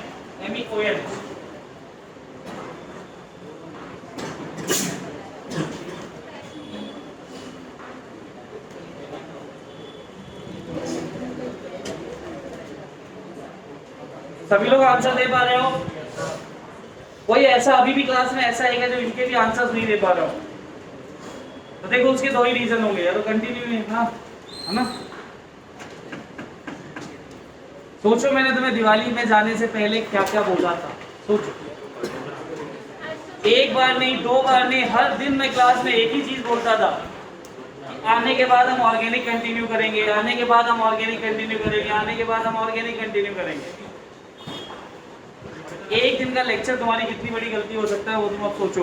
MeOH। सभी लोग आंसर दे पा रहे हो? कोई ऐसा अभी भी क्लास में ऐसा है जो इनके भी आंसर्स नहीं दे पा रहे हो? तो देखो उसके दो ही रीजन होंगे, या तो कंटिन्यू नहीं था, है ना। सोचो मैंने तुम्हें दिवाली में जाने से पहले क्या क्या बोला था, सोचो। एक बार नहीं, दो बार नहीं, हर दिन मैं क्लास में एक ही चीज बोलता था, आने के बाद हम ऑर्गेनिक कंटिन्यू करेंगे, आने के बाद हम ऑर्गेनिक कंटिन्यू करेंगे, आने के बाद हम ऑर्गेनिक कंटिन्यू करेंगे। एक दिन का लेक्चर तुम्हारी कितनी बड़ी गलती हो सकता है वो तुम अब सोचो।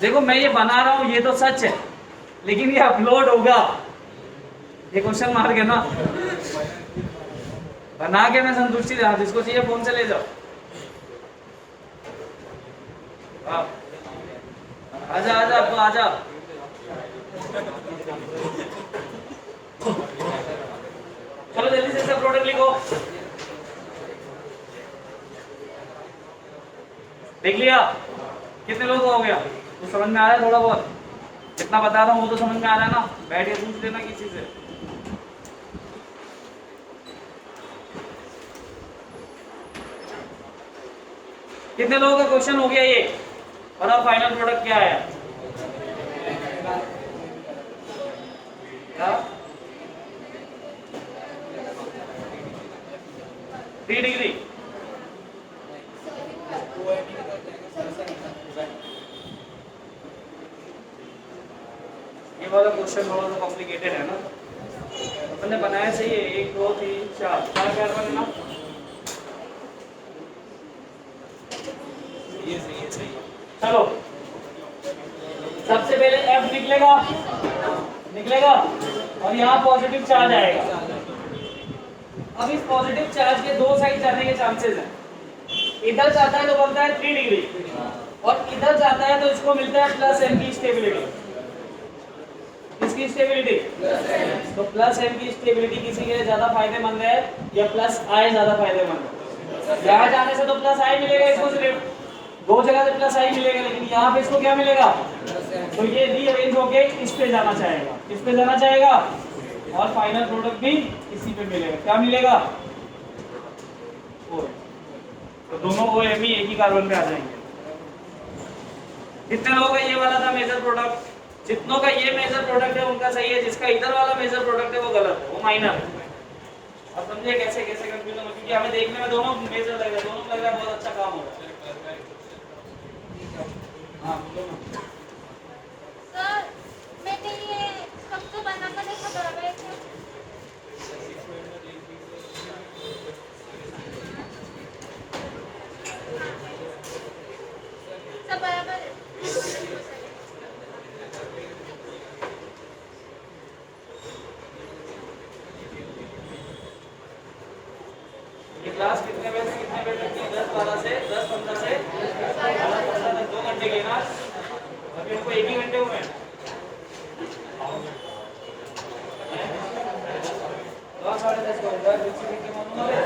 देखो मैं ये बना रहा हूँ ये तो सच है, लेकिन ये अपलोड होगा, ये क्वेश्चन मार्क है ना। बना के मैं संतुष्टि रहा, जिसको चाहिए फोन से ले जाओ। आजा आजा अब आजा। चलो जल्दी से इसका प्रोडक्ट लिखो। देख लिया? कितने लोग हो गया? तो समझ में आ रहा है थोड़ा बहुत? जितना बता रहा हूँ वो तो समझ में आ रहा है ना? बैठ के पूछ लेना किसी से। कितने लोगों का क्वेश्चन हो गया ये? और अब फाइनल प्रोडक्ट क्या है? क्या? 3 डिग्री। ये वाला क्वेश्चन थोड़ा सा कॉम्प्लिकेटेड है ना। अपन ने बनाया सही है, 1 2 3 4 4 ना। ये सही है, सही है। चलो सबसे पहले F निकलेगा और यहाँ पॉजिटिव चार्ज आएगा। अब इस पॉजिटिव चार्ज के दो साइड जाने के चांसेस हैं। इधर जाता है तो बनता है 3 डिग्री और इधर जाता है तो इसको मिलता है प्लस m की स्टेबिलिटी। किसकी स्टेबिलिटी? तो प्लस m की स्टेबिलिटी किसी के लिए ज्यादा फायदेमंद है या प्लस i ज्यादा फायदेमंद है? यहाँ जाने से तो प्लस i मिलेगा इसको, सिर्फ दो जगह से प्लस i मिलेगा, लेकिन यहाँ पे इसको क्या मिलेगा? तो ये रीअरेंज होके इस पे जाना चाहेगा, इस पे जाना चाहेगा और फाइनल प्रोडक्ट भी इसी पे मिलेगा। क्या मिलेगा? तो दोनों OMe एक ही कार्बन पे आ जाएंगे। कितने लोगों का ये वाला था मेजर प्रोडक्ट? जितनों का ये मेजर प्रोडक्ट है उनका सही है, जिसका इधर वाला मेजर प्रोडक्ट है वो गलत है, वो माइनर है। अब समझिए कैसे कैसे कंफ्यूजन हो, क्योंकि हमें देखने में दोनों मेजर लग रहा है, दोनों लग रहा है बहुत अच्छा काम हो रहा है। हाँ बोलो ना। सर मैंने ये कब तो बनाकर देखा बराबर है क्या? सब बराबर है। ये क्लास कितने बजे से कितने बजे तक की? 10-12 से 10-15 से 12 तक 2 घंटे की ना। अभी हमको 1 ही घंटे हुए हैं। दस साढ़े 10 को इधर बीच में क्या मालूम है?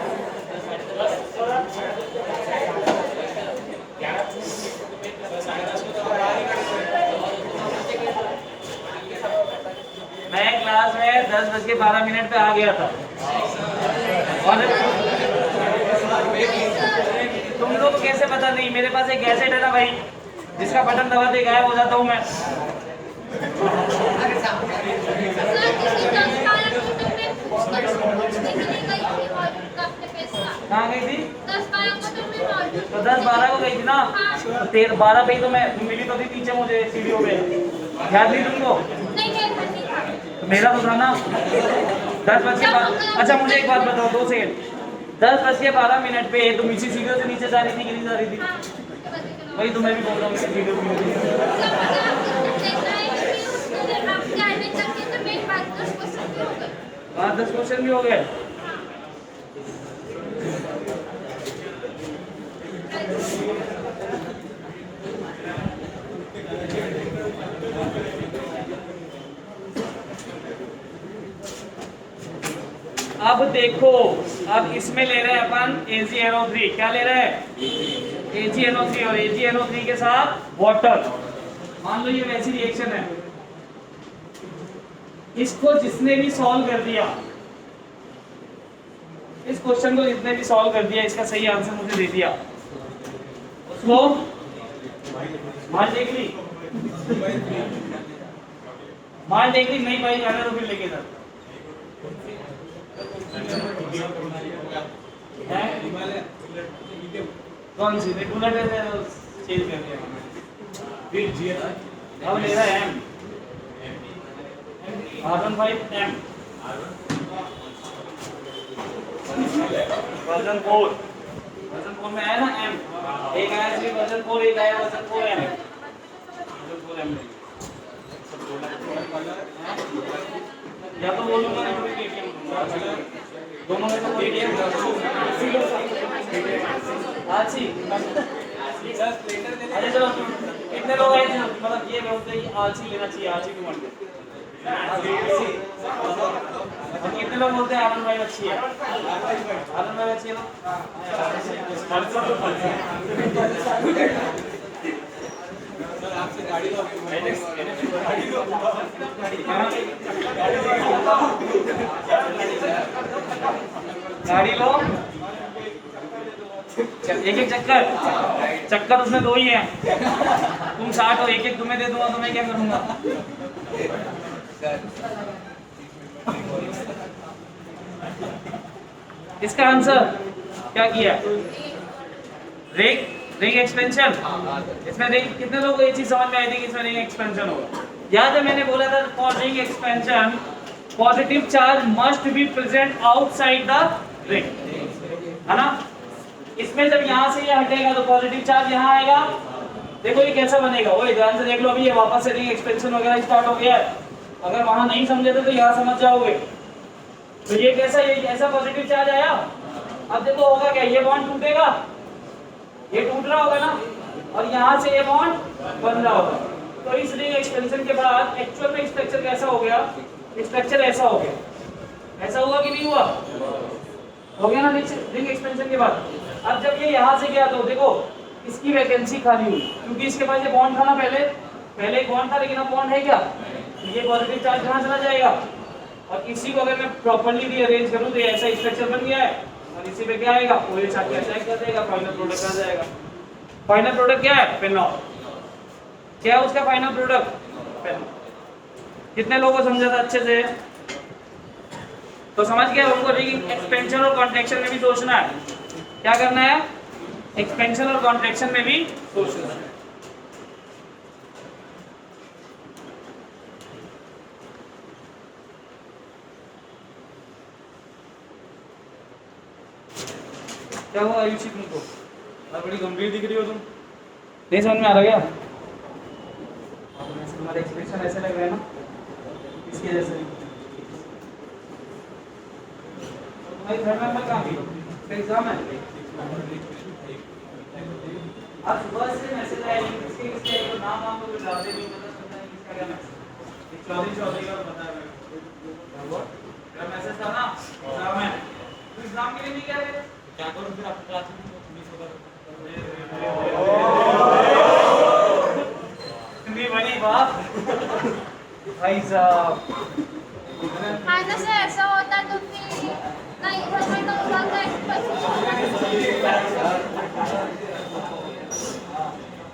10 मैं क्लास में 10:12 पे आ गया था और तुम लोग को कैसे पता नहीं? मेरे पास एक गैजेट है ना भाई, जिसका बटन दबाते गायब हो जाता हूँ मैं। सर किसी 10-12 को तो मैं पूछने के लिए गई थी और अपने पैसा कहाँ गई थी? 10-12 को तो मैं मौजूद तो 10-12 को गई थी ना। हाँ। 13-12 पे ही तो मैं मिली तो थी पीछे मुझे सीढ़ियों पे। याद नहीं तुमको? नहीं नहीं था। तो मेरा तो था ना। 10:12। अच्छा मुझे एक बात बताओ, 2 सेकंड। 10:12 पे तुम इसी सीढ़ियों से नीचे जा रही थी कि नहीं जा रही थी? हाँ उसके बाद देखना वही तो मैं भी बोल रहा हूँ, इसी सीढ़ियों पे। सर मुझे आपको देखना है कि उसके आप जाने तक के तो मेरे पास 10 क्वेश्चन भी हो गए। 5-10 क्वेश्चन भी हो गए। अब देखो, अब इसमें ले रहे हैं अपन AgNO3। क्या ले रहे हैं? AgNO3 और AgNO3 के साथ वाटर। मान लो ये वैसी रिएक्शन है। इसको जिसने भी सॉल्व कर दिया, इस क्वेश्चन को जिसने भी सॉल्व कर दिया, इसका सही आंसर मुझे दे दिया, उसको माल देख ली। माल देख ली नहीं भाई, जाने तो फिर लेके जा। कौन सी रेगुलर चेंज कर दिया फिर जी। अब ले रहा है M R15M वर्जन 4 में आया ना M। एक आया इसलिए वर्जन 4, एक आया वर्जन 4M। या तो बोलूंगा ना कोई KTM, दोनों में तो कोई KTM अच्छी। अरे चलो कितने लोग आए थे? मतलब ये बोलते हैं कि आलसी लेना चाहिए, आलसी क्यों बनते? कितने लोग बोलते हैं आनंद भाई अच्छी है? आनंद भाई अच्छी है गाड़ी लो। एक एक चक्कर उसमें 2 ही है। तुम 60 हो, एक एक तुम्हें दे दूंगा तो मैं क्या करूंगा? इसका आंसर क्या किया? Ring expansion. इसमें रिंग, कितने लोगों को ये चीज समझ में आई थी कि इसमें रिंग एक्सपेंशन होगा? याद है मैंने बोला था for ring expansion positive charge must be present outside the ring, है ना? इसमें जब यहाँ से ये हटेगा तो पॉजिटिव चार्ज यहाँ आएगा। देखो ये कैसा बनेगा, वो ध्यान से देख लो। अभी ये वापस से रिंग एक्सपेंशन वगैरह स्टार्ट हो गया है। अगर वहां नहीं समझे थे तो यहाँ समझ जाओगे। तो ये कैसा, ये ऐसा पॉजिटिव चार्ज आया। अब देखो होगा क्या, ये बॉन्ड टूटेगा, ये टूट रहा होगा ना, और यहाँ से ये बॉन्ड बन रहा होगा। तो इस रिंग एक्सपेंशन के बाद एक्चुअल में स्ट्रक्चर कैसा हो गया? स्ट्रक्चर ऐसा हो गया। ऐसा हुआ कि नहीं हुआ? हो गया ना रिंग एक्सपेंशन के बाद। अब जब ये यहाँ से गया तो देखो इसकी वैकेंसी खाली हुई, क्योंकि इसके पास ये बॉन्ड था ना, पहले एक बॉन्ड था, लेकिन अब बॉन्ड है क्या? ये पॉजिटिव चार्ज कहाँ चला जाएगा? और इसी को अगर मैं प्रॉपर्ली रीअरेंज करूं तो ऐसा स्ट्रक्चर बन गया है। और इसी पे क्या आएगा? OH आके अटैक कर देगा, फाइनल प्रोडक्ट आ जाएगा। फाइनल प्रोडक्ट क्या है? फेनॉल। क्या है उसका फाइनल प्रोडक्ट? फेनॉल। कितने लोगों को समझा था अच्छे से? तो समझ गया हमको रिंग एक्सपेंशन और कॉन्ट्रैक्शन में भी सोचना है। क्या करना है? एक्सपेंशन और कॉन्ट्रैक्शन में भी सोचना है। क्या हुआ आयुषी तुमको? और बड़ी गंभीर दिख रही हो तुम। नहीं समझ में आ रहा क्या? तुम्हारे एक्सप्रेशन ऐसे लग रहे हैं ना इसके जैसे। तुम्हारी थर्ड नंबर कहाँ गई? एग्जाम है आज सुबह से मैसेज आया नहीं किसके किसके तो नाम तो कुछ डालते नहीं पता चलता है किसका क्या मैसेज। चौधरी का बताया मैं क्या मैसेज था ना एग्जाम है तो एग्जाम के लिए नहीं कह रहे क्या करूं फिर आपकी क्लास में मिस होगा नहीं बनी बात भाई साहब। हाँ ना सर ऐसा होता तो फिर नहीं घर में तो ज्यादा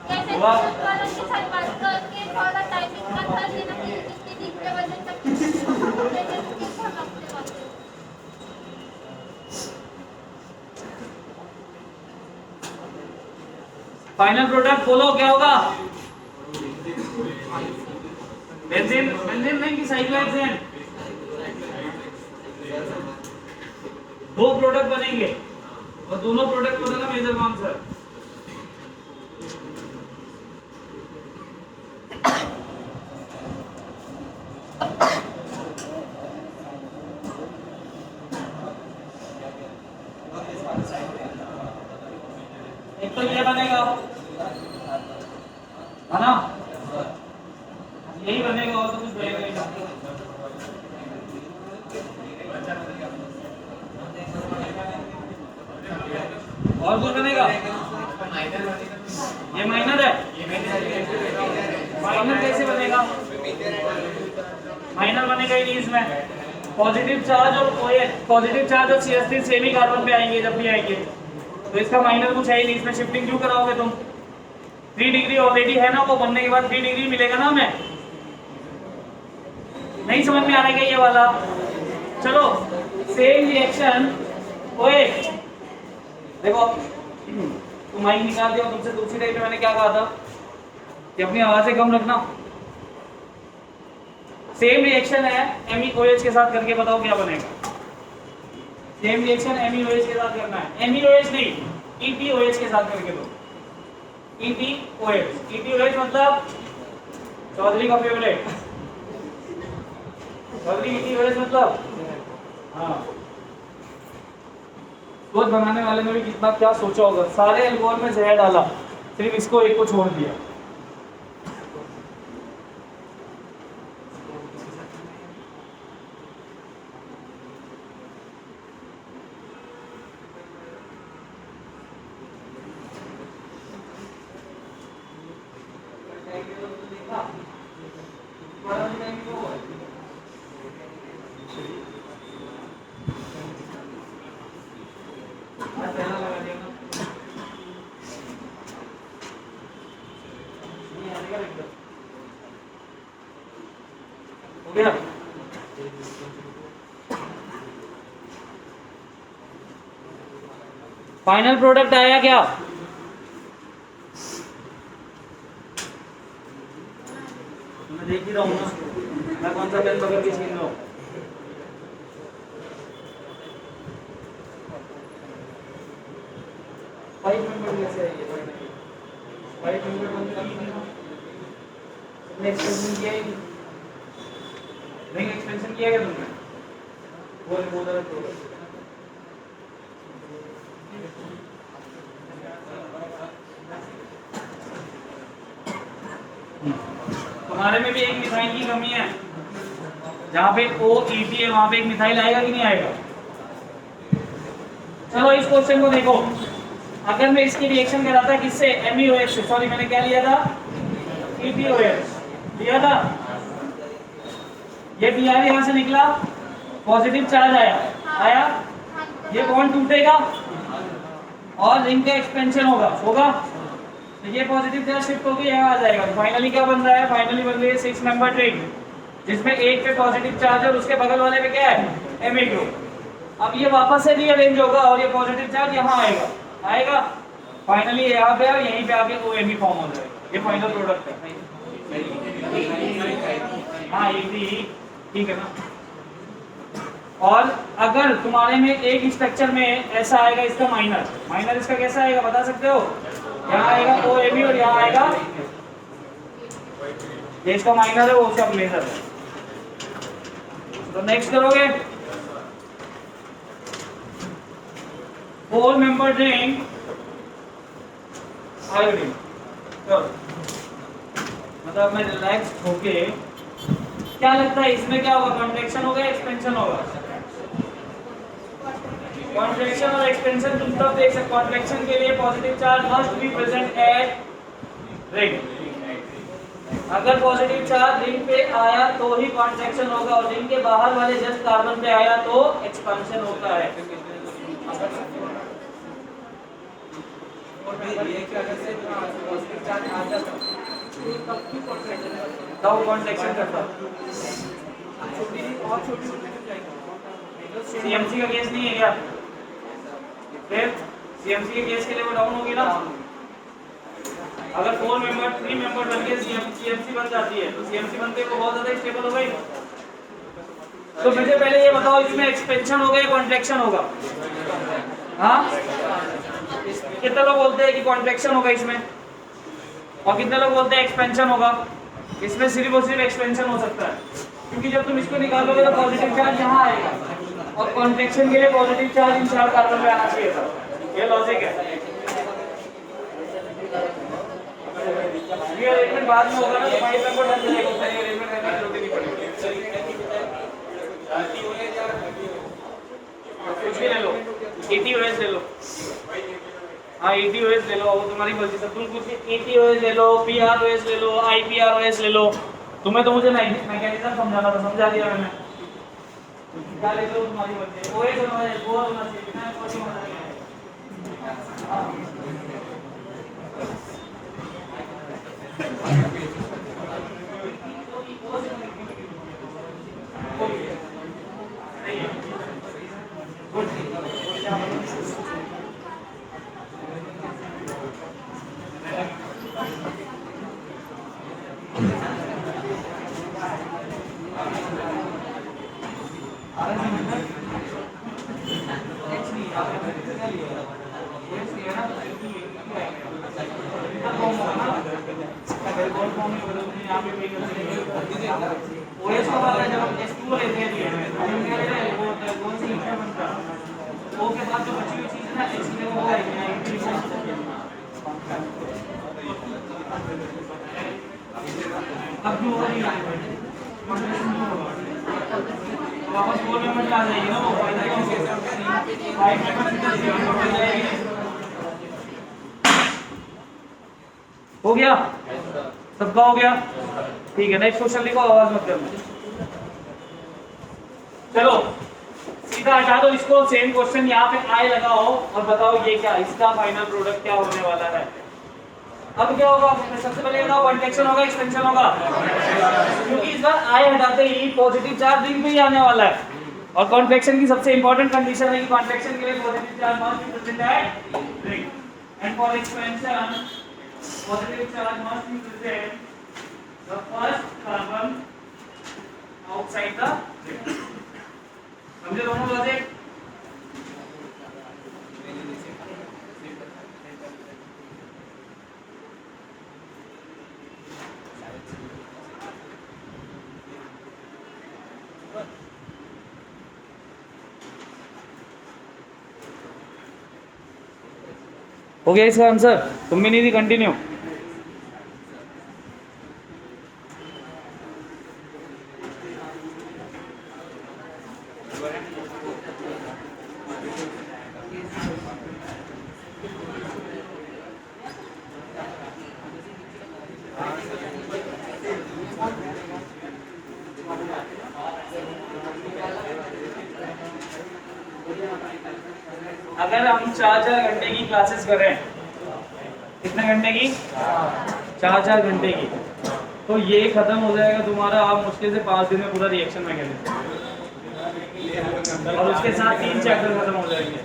कैसे वालों के साथ बात करके थोड़ा टाइमिंग का कर देना कि कितने दिन के बजे तक फाइनल प्रोडक्ट बोलो क्या होगा? बेंजीन बेंजीन नहीं कि साइक्लोहेक्सेन। दो प्रोडक्ट बनेंगे और दोनों प्रोडक्ट बनेगा मेजर कौन सा? एक तो ये बनेगा है ना, यही बनेगा और तो कुछ बनेगा ही नहीं। और कुछ बनेगा? ये माइनर है। माइनर कैसे बनेगा? माइनर बनेगा ही नहीं इसमें। पॉजिटिव चार्ज और पॉजिटिव चार्ज और CH3 सेमी कार्बन पे आएंगे जब भी आएंगे तो इसका माइनर कुछ है ही नहीं। इसमें शिफ्टिंग क्यों कराओगे तुम? 3 डिग्री ऑलरेडी है ना, वो बनने के बाद 3 डिग्री मिलेगा ना हमें। नहीं समझ में आ रहा है ये वाला? चलो सेम रिएक्शन ओए देखो तुम माइक निकाल दिया तुमसे दूसरी टाइप में मैंने क्या कहा था कि अपनी आवाजें कम रखना। सेम रिएक्शन है MEOH के साथ करके बताओ क्या बनेगा? सेम रिएक्शन MEOH के साथ करना है। MEOH नहीं ETOH के साथ करके दो। ETOH मतलब चौधरी का फेवरेट। चौधरी ETOH मतलब हाँ सोच बनाने वाले ने भी कितना क्या सोचा होगा। सारे एल्कोहल में जहर डाला सिर्फ इसको एक को छोड़ दिया। फाइनल प्रोडक्ट आया क्या? मैं देख ही रहा हूँ ना मैं कौन सा पेन पकड़ के छीन रहा हूँ। फाइव मेंबर कैसे है ये? 5 मेंबर तुमने एक्सपेंशन किया ही नहीं। एक्सपेंशन किया क्या तुमने? वो उधर तुम्हारे में भी एक मिथाइल की कमी है। जहाँ पे OEP है वहां पे एक मिथाइल आएगा कि नहीं आएगा? चलो इस क्वेश्चन को देखो। अगर मैं इसकी रिएक्शन कराता किससे? MEOH से। सॉरी मैंने क्या लिया था? ETOH लिया था। ये Br यहाँ से निकला पॉजिटिव चार्ज आया ये बॉन्ड टूटेगा और रिंग का एक्सपेंशन होगा तो ये पॉजिटिव चार्ज शिफ्ट होकर यहाँ आ जाएगा। तो फाइनली क्या बन रहा है? फाइनली बन रही है 6 मेंबर रिंग जिसमें एक पे पॉजिटिव चार्ज है और उसके बगल वाले पे क्या है? Me group. अब ये वापस से रीअरेंज होगा और ये पॉजिटिव चार्ज यहाँ आएगा फाइनली यहाँ पे और यहीं पे आके OMe फॉर्म हो जाएगा। ये फाइनल प्रोडक्ट है। हाँ ये ठीक है ना। और अगर तुम्हारे में एक स्ट्रक्चर में ऐसा आएगा इसका माइनर, माइनर इसका कैसा आएगा बता सकते हो? यहाँ आएगा OAB और यहाँ आएगा ये इसका माइनर है, वो उसका मेजर है। तो नेक्स्ट करोगे 4 मेंबर रिंग आयोडीन। चलो मतलब मैं रिलैक्स होके, क्या लगता है इसमें क्या होगा? कॉन्ट्रैक्शन होगा, एक्सपेंशन होगा? कॉन्ट्रैक्शन और एक्सपेंशन तुम तब देख सकते। कॉन्ट्रैक्शन के लिए positive charge must be present at ring. अगर पॉजिटिव चार्ज रिंग पे आया तो ही कॉन्ट्रैक्शन होगा, और रिंग के बाहर वाले जस्ट कार्बन पे आया तो एक्सपेंशन होता है। तब कॉन्ट्रैक्शन करता। सीएमसी का केस नहीं है क्या? फिर सीएमसी के केस के लिए वो डाउन होगी ना। अगर 4 मेंबर 3 मेंबर बन के सीएमसी बन जाती है तो सीएमसी बनते को बहुत ज्यादा स्टेबल हो गई। तो मुझे पहले ये बताओ इसमें एक्सपेंशन होगा या कॉन्ट्रैक्शन होगा? हाँ, कितने लोग बोलते हैं कि कॉन्ट्रैक्शन होगा इसमें, और कितने लोग बोलते हैं एक्सपेंशन होगा? इसमें सिर्फ और सिर्फ एक्सपेंशन हो सकता है, क्योंकि जब तुम इसको निकालोगे तो पॉजिटिव चार्ज यहाँ आएगा, और कॉन्ट्रैक्शन के लिए पॉजिटिव चार्ज इन 4 कार्बन पे आना चाहिए था। ये लॉजिक है। ये अरेंजमेंट बाद में होगा ना, तो 5 मेंबर डन जाएगा, उसका ये अरेंजमेंट करने की जरूरत नहीं पड़ेगी। कुछ भी ले लो, ATOS ले लो। हाँ ATOS ले लो, वो तुम्हारी मर्जी से। तुम कुछ ATOS ले लो, PROS ले लो, IPROS ले लो। तुम्हें तो मुझे मैकेनिज्म समझाना था, समझा दिया मैंने। क्या ले लो तुम्हारी मर्जी। OS होना चाहिए, वो होना चाहिए, बिना कोई होना चाहिए। OS को बात है जब हम S2 लेते हैं वो कौन सी हीटर बनता है, वो के बाद जो बची हुई चीज है ना इसलिए वो है अब जो हो रही है वापस 4 मेंबर आ जाएगी ना, वो फायदा है 5 मेंबर हो गया, सबका हो गया। ठीक है, नेक्स्ट क्वेश्चन लिखो, आवाज मत करना। चलो सीधा हटा दो इसको, सेम क्वेश्चन यहाँ पे आए लगाओ और बताओ ये क्या, इसका फाइनल प्रोडक्ट क्या होने वाला है। अब क्या होगा, सबसे पहले बताओ कॉन्ट्रैक्शन होगा एक्सपेंशन होगा, क्योंकि इस बार आए हटाते ही पॉजिटिव चार्ज रिंग पे ही आने वाला है, और कॉन्ट्रैक्शन की सबसे इंपॉर्टेंट कंडीशन है कि कॉन्ट्रैक्शन के लिए positive charge must be present at ring, and for expansion positive charge must be present the first carbon outside the ring. समझे दोनों लॉजिक? हो गया इसका आंसर? तुम भी नहीं दी, कंटिन्यू। अगर हम 4-4 घंटे की क्लासेस करें, कितने घंटे की? 4-4 घंटे की, तो ये खत्म हो जाएगा तुम्हारा, आप मुश्किल से 5 दिन में पूरा रिएक्शन मैकेनिज्म, और उसके साथ 3 चैप्टर खत्म हो जाएंगे।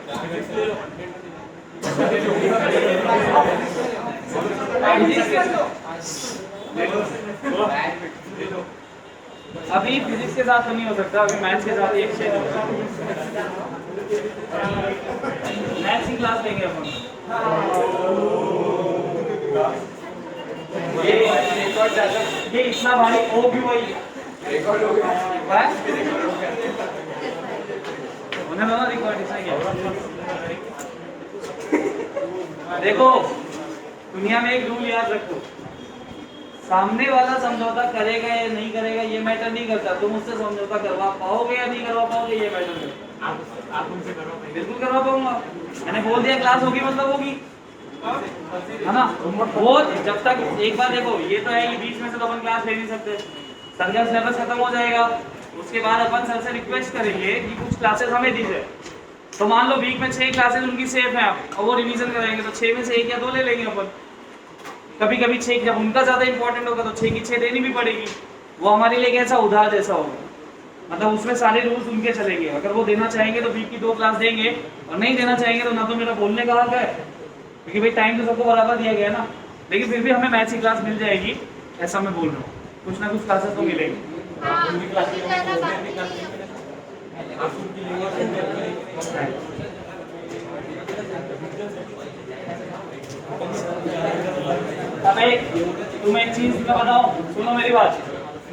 अभी फिजिक्स के साथ तो नहीं हो सकता, अभी मैथ्स के साथ ही एक्सचेंज होगा। मैथ्स की क्लास लेंगे अपन। ये इतना भारी ओ क्यों भाई? होने दो ना रिकॉर्ड, इसमें क्या? देखो दुनिया में एक रूल याद रखो, सामने वाला समझौता करेगा या नहीं करेगा ये मैटर नहीं करता, तुम उससे समझौता करवा पाओगे या नहीं करवा पाओगे ये मैटर करता। आप उनसे करवा, बिल्कुल करवा पाऊंगा। मैंने बोल दिया क्लास होगी मतलब होगी, है ना? वो जब तक एक बार देखो, ये तो है कि बीच में से तो अपन क्लास ले नहीं सकते, सर का सिलेबस खत्म हो जाएगा, उसके बाद अपन सर से रिक्वेस्ट करेंगे कि कुछ क्लासेस हमें दीजिए। तो मान लो वीक में 6 क्लासेस उनकी सेफ है और वो रिवीजन कराएंगे, तो 6 में से 1 या 2 ले लेंगे अपन। कभी कभी 6 जब उनका ज्यादा इंपॉर्टेंट होगा तो 6 की 6 देनी भी पड़ेगी। वो हमारे लिए कैसा उधार जैसा होगा, मतलब उसमें सारे रूल्स उनके चलेंगे। अगर वो देना चाहेंगे तो वीक की 2 क्लास देंगे, और नहीं देना चाहेंगे तो ना तो मेरा बोलने का हक है, क्योंकि भाई टाइम तो सबको बराबर दिया गया ना। लेकिन फिर भी हमें मैथ्स की क्लास मिल जाएगी, ऐसा मैं बोल रहा हूँ। कुछ ना कुछ क्लासेस तो मिलेंगी। अब तुम एक चीज मैं बताओ, सुनो मेरी बात।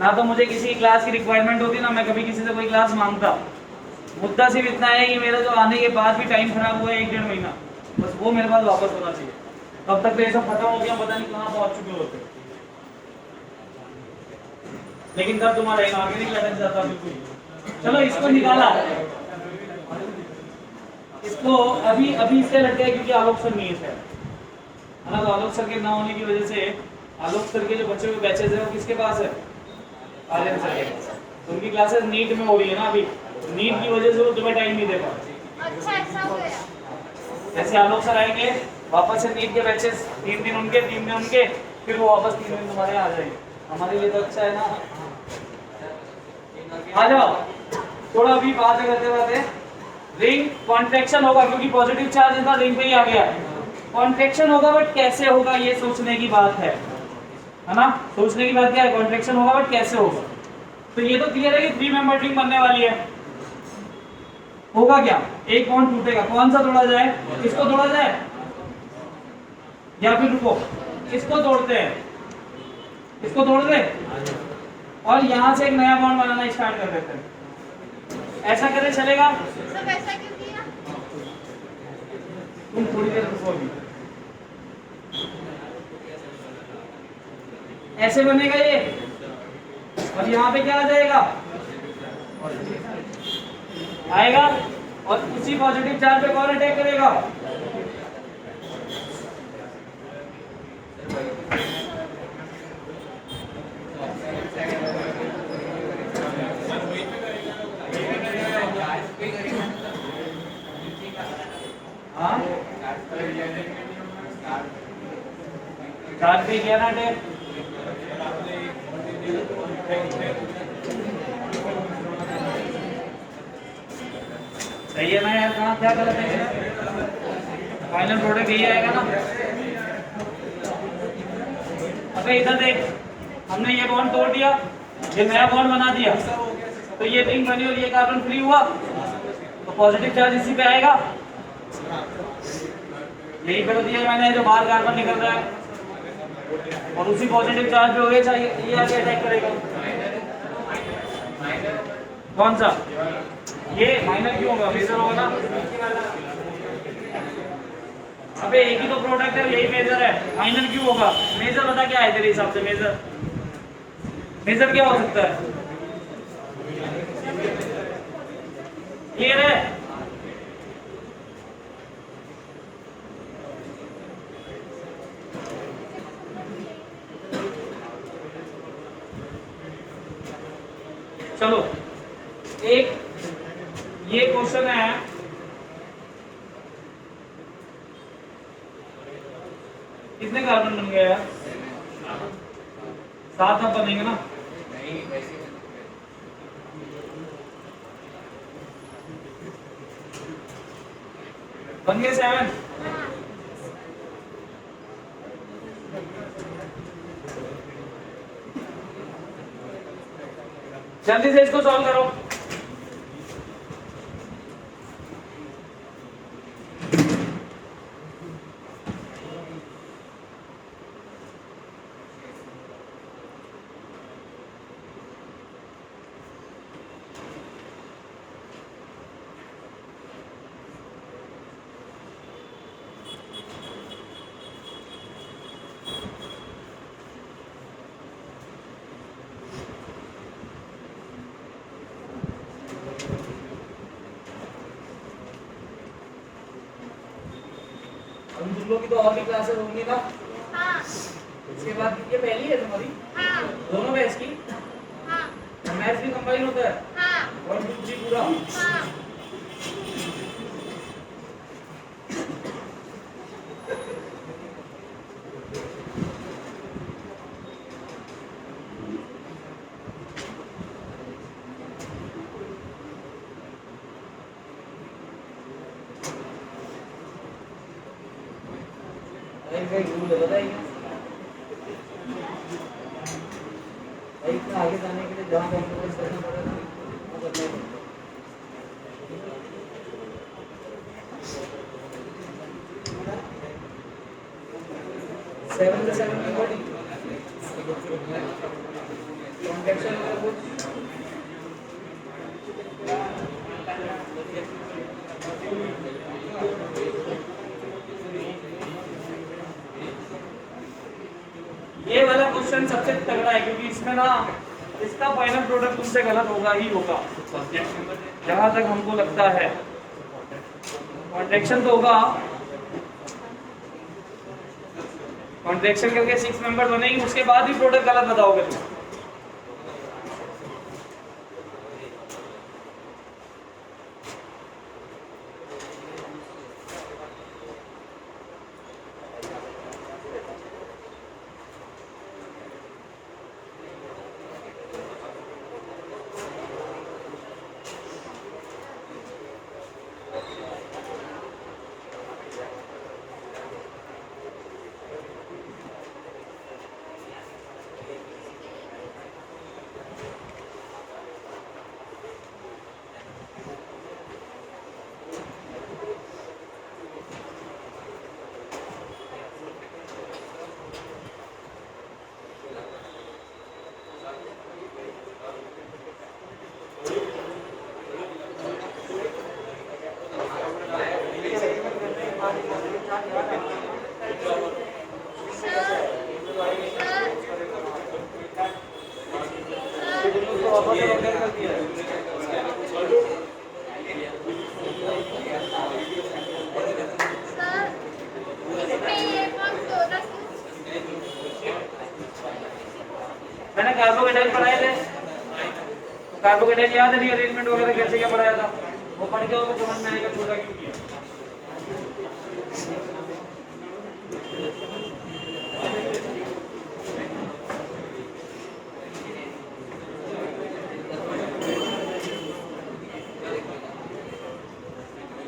ना तो मुझे किसी क्लास की रिक्वायरमेंट होती, ना मैं कभी किसी से कोई क्लास मांगता। मुद्दा सिर्फ इतना है कि मेरा जो आने के बाद भी टाइम खराब हुआ है 1-1.5 महीना, बस वो मेरे पास वापस होना चाहिए। तब तक तो ये सब खत्म हो गया, पता नहीं कहाँ पहुंच चुके होते। लेकिन तब तुम्हारा एक आगे नहीं लटक जाता बिल्कुल। चलो इसको निकाला, इसको अभी इससे लट गया क्योंकि आलोक सर नहीं है ना। तो आलोक सर के ना होने की वजह से आलोक सर के जो बच्चे हुए बैचेज है वो किसके पास है? आर्यन सर के पास। तो उनकी क्लासेस नीट में हो रही है ना अभी, नीट की वजह से वो तुम्हें टाइम नहीं दे पा। अच्छा ऐसा हो गया। जैसे आलोक सर आएंगे वापस से नीट के बैचेस 3 दिन उनके, 3 दिन उनके, फिर वो वापस 3 दिन तुम्हारे आ जाएंगे। हमारे लिए तो अच्छा है ना। आ जाओ थोड़ा अभी बात करते रिंग कॉन्ट्रैक्शन होगा क्योंकि पॉजिटिव चार्ज इनका रिंग पे ही आ गया। कॉन्ट्रैक्शन होगा बट कैसे होगा ये सोचने की बात है ना। सोचने की बात क्या है? कॉन्ट्रैक्शन होगा बट कैसे होगा। तो ये तो क्लियर है कि 3 मेंबर रिंग बनने वाली है। होगा क्या? एक बॉन्ड टूटेगा, कौन सा तोड़ा जाए? इसको तोड़ा जाए या फिर रुको इसको तोड़ते हैं, इसको तोड़ दे और यहां से एक नया बॉन्ड बनाना स्टार्ट कर देते हैं। ऐसा करे चलेगा? सब ऐसा क्यों किया? तुम थोड़ी देर रुको अभी। ऐसे बनेगा ये और यहाँ पे क्या आ जाएगा? आएगा और उसी पॉजिटिव चार्ज पे कौन अटैक करेगा? हाँ चार्ज पे किया ना अटैक। सही है ना यार? कहाँ क्या गलत है? फाइनल प्रोडक्ट यही आएगा ना। अबे इधर देख, हमने ये बॉन्ड तोड़ दिया, ये नया बॉन्ड बना दिया, तो ये रिंग बनी और ये कार्बन फ्री हुआ, तो पॉजिटिव चार्ज इसी पे आएगा। यही कर दिया मैंने, जो बाहर कार्बन निकल रहा है और उसी पॉजिटिव चार्ज पे हो गया चाहिए, ये आगे अटैक करेगा। कौन सा? ये माइनर क्यों होगा? मेजर होगा ना। अबे एक ही तो प्रोडक्ट है, यही मेजर है, माइनर क्यों होगा? मेजर बता क्या है तेरे हिसाब से? मेजर क्या हो सकता है? क्लियर है? चलो एक ये क्वेश्चन है, कितने कार्बन बन गए यार? 7 अब बनेंगे ना। बन गए 7। जल्दी से इसको सॉल्व करो। हम दूल्हों की तो और भी क्लासेस होंगी ना। हाँ इसके बाद ये पहली है तुम्हारी हाँ दोनों बैच की। हाँ मैथ्स भी कंबाइन होता है हाँ 1 2 3 पूरा। हाँ इनका एक रूल है बताइए। इतना आगे जाने के लिए जहाँ कॉम्प्रोमाइज करना पड़ेगा वो करना ही पड़ेगा। 7 में 7 की बॉडी कॉन्ट्रैक्शन में कुछ ये वाला क्वेश्चन सबसे तगड़ा है क्योंकि इसमें ना इसका फाइनल प्रोडक्ट तुमसे गलत होगा ही होगा जहां तक हमको लगता है। कॉन्ट्रैक्शन तो होगा, कॉन्ट्रैक्शन करके 6 मेंबर बनेगी, उसके बाद भी प्रोडक्ट गलत बताओगे तुम। मैंने कार्बोकेटाइन पढ़ाए थे, तो कार्बोकेटाइन याद है रीअरेंजमेंट वगैरह कैसे क्या पढ़ाया था, वो पढ़ के वो समझ में आएगा छोटा क्यों किया।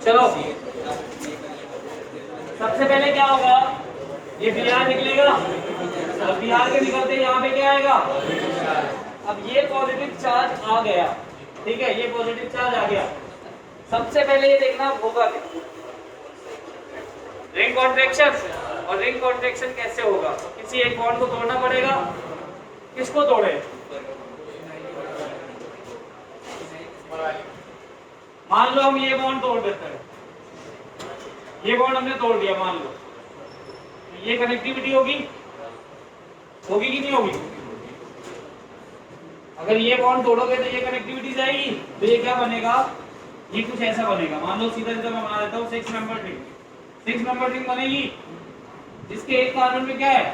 चलो सबसे पहले क्या होगा, ये Br निकलेगा और Br के निकलते यहाँ पे क्या आएगा, अब ये पॉजिटिव चार्ज आ गया, ठीक है, ये पॉजिटिव चार्ज आ गया। सबसे पहले ये देखना होगा रिंग कॉन्ट्रैक्शन, और रिंग कॉन्ट्रैक्शन कैसे होगा, तो किसी एक बॉन्ड को तोड़ना पड़ेगा। किसको तोड़े, मान लो हम ये बॉन्ड तोड़ देते हैं, ये बॉन्ड हमने तोड़ दिया मान लो, ये कनेक्टिविटी होगी, होगी कि नहीं होगी। अगर ये बॉन्ड तोड़ोगे तो ये कनेक्टिविटी जाएगी, तो ये क्या बनेगा, ये कुछ ऐसा बनेगा। मान लो सीधा सीधा मैं बना देता हूँ 6 मेंबर रिंग, 6 मेंबर रिंग बनेगी जिसके एक कार्बन पे क्या है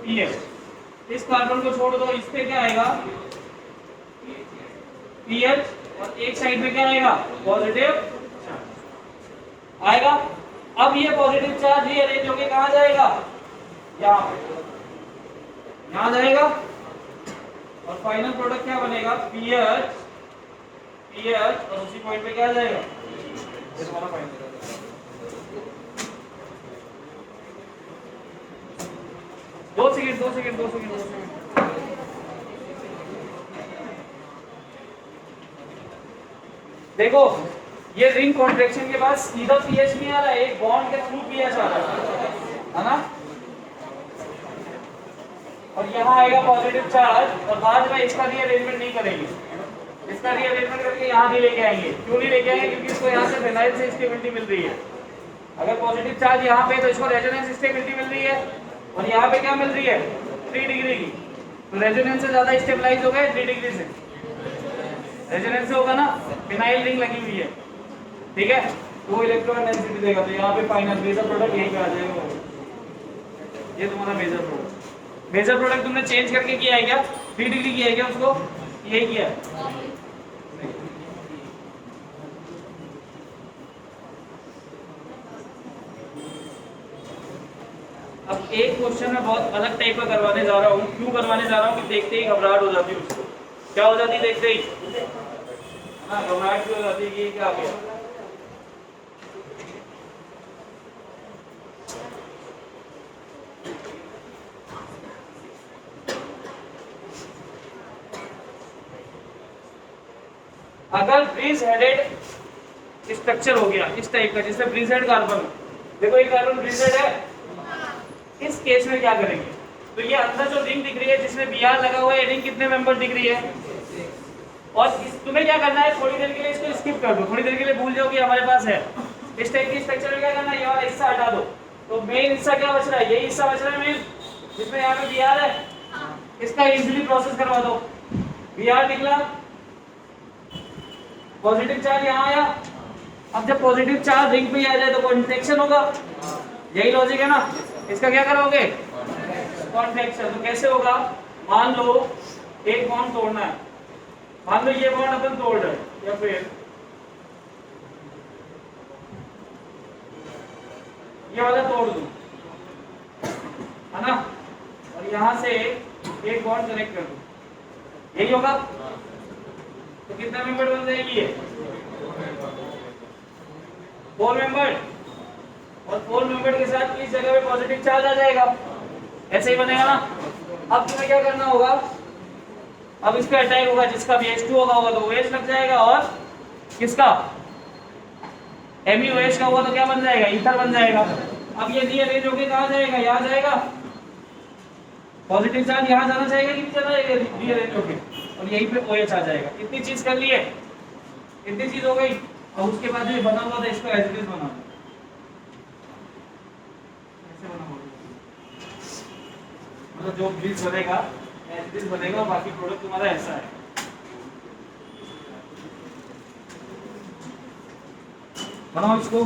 पीएच, इस कार्बन को छोड़ दो, इस पे क्या आएगा पीएच, और एक साइड में क्या आएगा पॉजिटिव आएगा। अब ये पॉजिटिव चार्ज रीअरेंज होके कहाँ जाएगा, यहाँ जाएगा, और फाइनल प्रोडक्ट क्या बनेगा पीएच, पीएच, और उसी पॉइंट पे क्या जाएगा, ये तुम्हारा फाइनल। दो सेकंड देखो ये रिंग कॉन्ट्रैक्शन के बाद सीधा पीएच नहीं आ रहा है, एक बॉन्ड के थ्रू पीएच आ रहा है ना। और यहाँ आएगा पॉजिटिव चार्ज और बाद में इसका रीअरेंजमेंट नहीं करेंगे, इसका रीअरेंजमेंट करके यहाँ नहीं लेके आएंगे। क्यों नहीं लेके आएंगे? क्योंकि इसको यहाँ से फिनाइल से स्टेबिलिटी मिल रही है। अगर पॉजिटिव चार्ज यहाँ पे तो इसको रेजोनेंस स्टेबिलिटी मिल रही है और यहाँ पे क्या मिल रही है 3 डिग्री की। तो रेजोनेंस से ज्यादा स्टेबलाइज हो गए 3 डिग्री से, रेजोनेंस से होगा ना, फिनाइल रिंग लगी हुई है, ठीक है। तो वो इलेक्ट्रॉन डेंसिटी देगा, तो यहाँ पे फाइनल बेजर प्रोडक्ट यही पे आ जाएगा। ये तुम्हारा बेजर प्रोडक्ट, बेजर प्रोडक्ट तुमने चेंज करके किया है क्या? 3 डिग्री किया है क्या उसको? यही किया है। अब एक क्वेश्चन मैं बहुत अलग टाइप का करवाने जा रहा हूँ। क्यों करवाने जा रहा हूँ कि देखते ही घबराहट हो जाती है उसको। क्या हो जाती है देखते ही? हाँ, घबराहट हो जाती है कि क्या आ गया। अगर ब्रिज हेडेड स्ट्रक्चर हो गया इस टाइप का, जिसमें ब्रिज हेड कार्बन, देखो ये कार्बन ब्रिज हेड है, इस केस में क्या करेंगे? तो ये अंदर जो रिंग दिख रही है जिसमें बीआर लगा हुआ है, रिंग कितने मेंबर दिख रही है? और तुम्हें क्या करना है, थोड़ी देर के लिए इसको स्किप कर दो, थोड़ी देर के लिए भूल जाओ कि हमारे पास है। इस टाइप की स्ट्रक्चर में क्या करना है, ये वाला हिस्सा हटा दो। तो मेन हिस्सा क्या बच रहा है? यही हिस्सा बच रहा है मेन, जिसमें यहाँ पे बीआर है। इसका इजीली प्रोसेस करवा दो। बीआर निकला, पॉजिटिव चार्ज यहाँ आया। अब जब पॉजिटिव चार्ज रिंग पे आ जाए तो कॉन्ट्रैक्शन होगा, यही लॉजिक है ना। इसका क्या करोगे? कॉन्ट्रैक्शन। तो कैसे होगा? मान लो एक बॉन्ड तोड़ना है, मान लो ये बॉन्ड अपन तोड़ रहे हैं, या फिर ये वाला तोड़ दूं, है ना, और यहां से एक बॉन्ड कनेक्ट कर दूं, यही होगा। तो कितना मेंबर बन जाएगी ये? 4 मेंबर। और 4 मेंबर के साथ इस जगह पे पॉजिटिव चार्ज आ जाएगा, ऐसे ही बनेगा ना। अब तुम्हें क्या करना होगा, अब इस पे अटैक होगा, जिसका भी H2 होगा तो OH लग जाएगा, और किसका MeOH का हुआ तो क्या बन जाएगा? ईथर बन जाएगा। अब ये रीअरेंज होके कहाँ जाएगा? यहाँ जाएगा। पॉजिटिव चार्ज यहाँ जाना चाहिए कि नहीं जाना चाहिए? रीअरेंज होके, और यहीं पे OH आ जाएगा। कितनी चीज कर ली है? इतनी चीज हो गई। और उसके बाद जो बना हुआ था इसको एज इट इज बना, मतलब जो ब्रिज बनेगा एज इट इज बनेगा, बाकी प्रोडक्ट तुम्हारा ऐसा है। बनाओ इसको।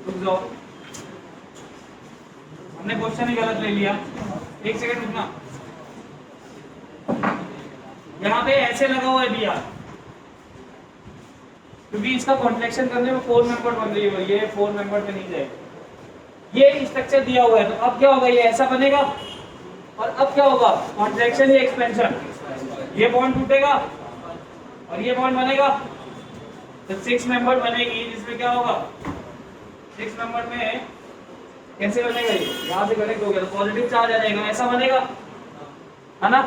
रुक जाओ, हमने क्वेश्चन ही गलत ले लिया। एक सेकंड रुकना। यहाँ पे ऐसे लगा हुआ है बीआर, क्योंकि इसका कॉन्ट्रैक्शन करने में 4 मेंबर बन रही है, ये 4 मेंबर में नहीं जाएगा। ये स्ट्रक्चर दिया हुआ है, तो अब क्या होगा? ये ऐसा बनेगा, और अब क्या होगा? कॉन्ट्रैक्शन या एक्सपेंशन। ये बॉन्ड टूटेगा और ये बॉन्ड बनेगा, तो 6 मेंबर बनेगी, जिसमें क्या होगा? 6 मेंबर में कैसे बनेगा? ये यहाँ से कनेक्ट हो गया तो पॉजिटिव चार्ज आ जाएगा, ऐसा बनेगा, है ना।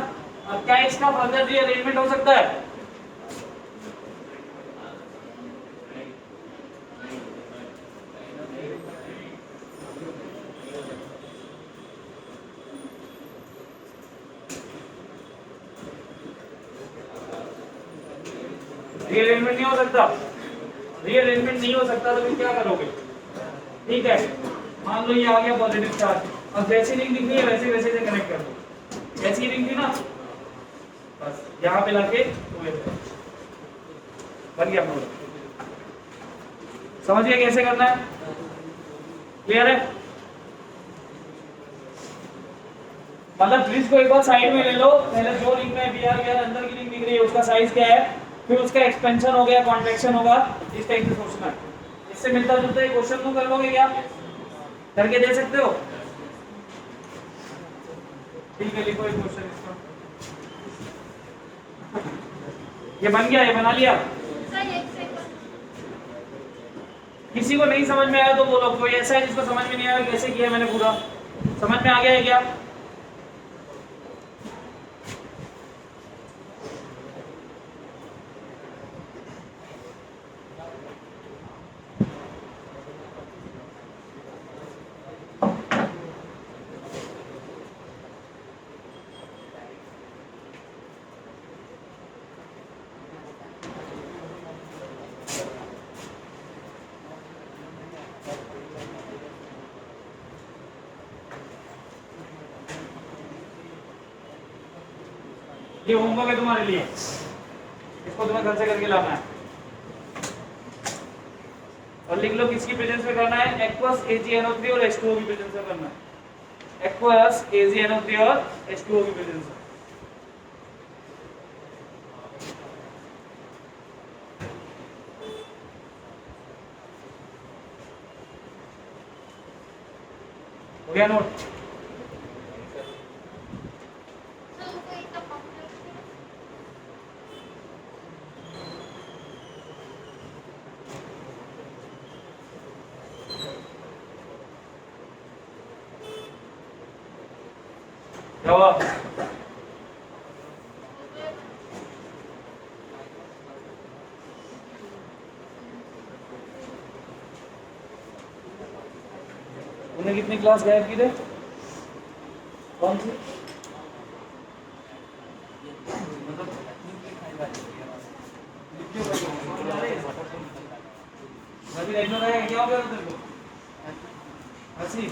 अब क्या इसका फर्दर रीअरेंजमेंट हो सकता है? रीअरेंजमेंट नहीं हो सकता। रीअरेंजमेंट नहीं हो सकता तो फिर क्या करोगे? ठीक है, मान लो ये आ गया पॉजिटिव चार्ज, अब जैसी रिंग दिख रही है वैसे वैसे से कनेक्ट कर दो। ऐसी रिंग थी ना, बस यहाँ पे लाके बन गया प्रोडक्ट। समझ गए कैसे करना है? क्लियर है? मतलब ब्रिज को एक बार साइड में ले लो, पहले जो रिंग में बीआर अंदर की रिंग दिख रही है उसका साइज क्या है, फिर उसका एक्सपेंशन हो गया, कॉन्ट्रैक्शन होगा, इस टाइप से सोचना है। इससे मिलता जुलता एक क्वेश्चन तुम कर लोगे क्या? करके दे सकते हो? ठीक है, लिखो एक क्वेश्चन इसका। ये बन गया, ये बना लिया। किसी को नहीं समझ में आया तो बोलो, कोई ऐसा है जिसको समझ में नहीं आया कैसे किया मैंने पूरा? समझ में आ गया है क्या? ये होमवर्क है तुम्हारे लिए, इसको तुम्हें घर से करके लाना है और लिख लो किसकी प्रेजेंस में करना है, एक्वस AgNO3 और H2O की प्रेजेंस में करना है, एक्वस AgNO3 और H2O की प्रेजेंस में। हो गया नोट? सर वो एक कॉम्प्लेक्स जवाब उन्हें कितनी क्लास गायब की थे? कौन सी? अभी रेगुलर आएगा क्या हो गया तेरे को? हंसी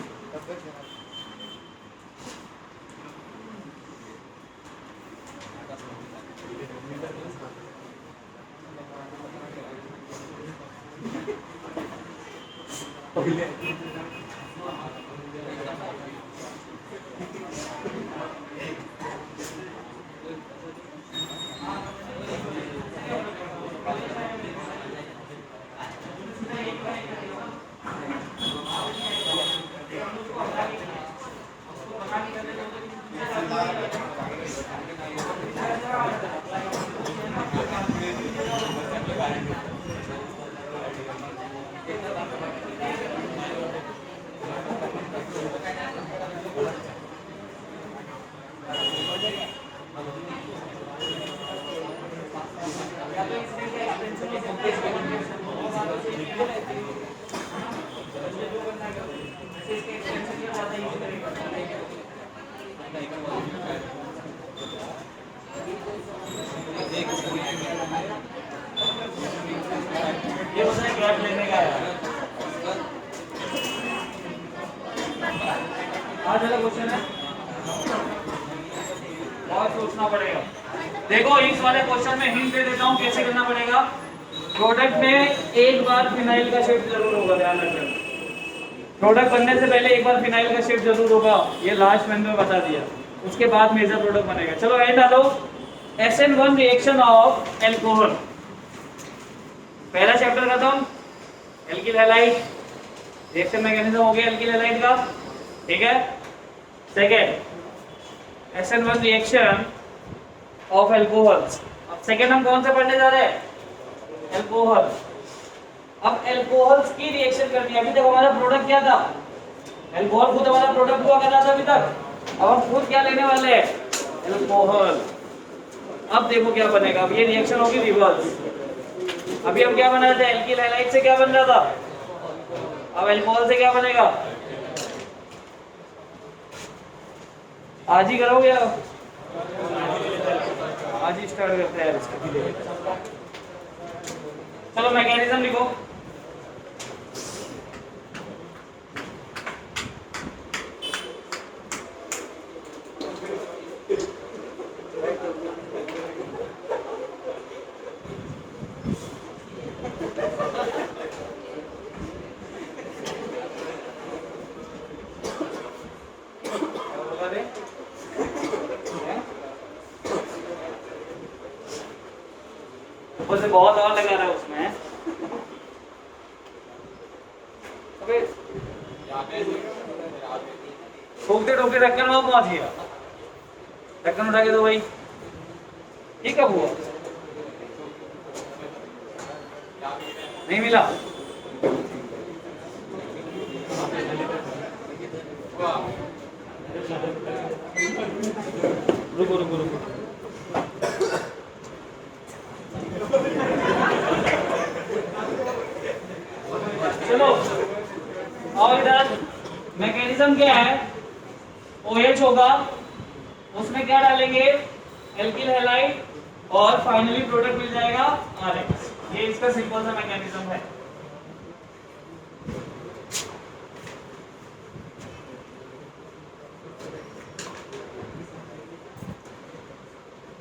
ये उसने गैप लेने का है। आज वाला क्वेश्चन है, बहुत सोचना पड़ेगा। देखो इस वाले क्वेश्चन में हिंट दे देता हूँ कैसे करना पड़ेगा। प्रोडक्ट में एक बार फिनाइल का शिफ्ट जरूर होगा, ध्यान रखना। प्रोडक्ट बनने से पहले एक बार फिनाइल का शिफ्ट जरूर होगा, ये लास्ट में बता दिया। उसके बाद मेजर प्रोडक्ट बनेगा। चलो एंड डालो, SN1 रिएक्शन ऑफ एल्कोहल। पहला चैप्टर खत्म, एल्किल हैलाइड रिएक्शन मैकेनिज्म हो गया एल्किल हैलाइड का, ठीक है। Second SN1 reaction of alcohols. अब सेकेंड हम कौन से पढ़ने जा रहे हैं? एल्कोहल। अब एल्कोहल्स की रिएक्शन करनी है। अभी तक हमारा प्रोडक्ट क्या था? एल्कोहल खुद हमारा प्रोडक्ट हुआ कर रहा था अभी तक। अब हम खुद क्या लेने वाले हैं? एल्कोहल। अब देखो क्या बनेगा। अब ये रिएक्शन होगी रिवर्स। अभी हम क्या बना रहे थे? एल्किल हैलाइड से क्या बन रहा था? अब एल्कोहल से क्या बनेगा? आज ही करोगे? आज ही स्टार्ट करते हैं इसका। चलो मैकेनिज्म लिखो। ऊपर से बहुत और लगा रहा है उसमें। ठोकते ठोकते ढक्कन वहां पहुंच गया। ढक्कन उठा के दो भाई। ये कब हुआ? नहीं मिला। रुको रुको रुको, चलो और इधर मैकेनिज्म क्या है, OH होगा, उसमें क्या डालेंगे, एल्किल हैलाइड, और फाइनली प्रोडक्ट मिल जाएगा RX। ये इसका सिंपल सा मैकेनिज्म है।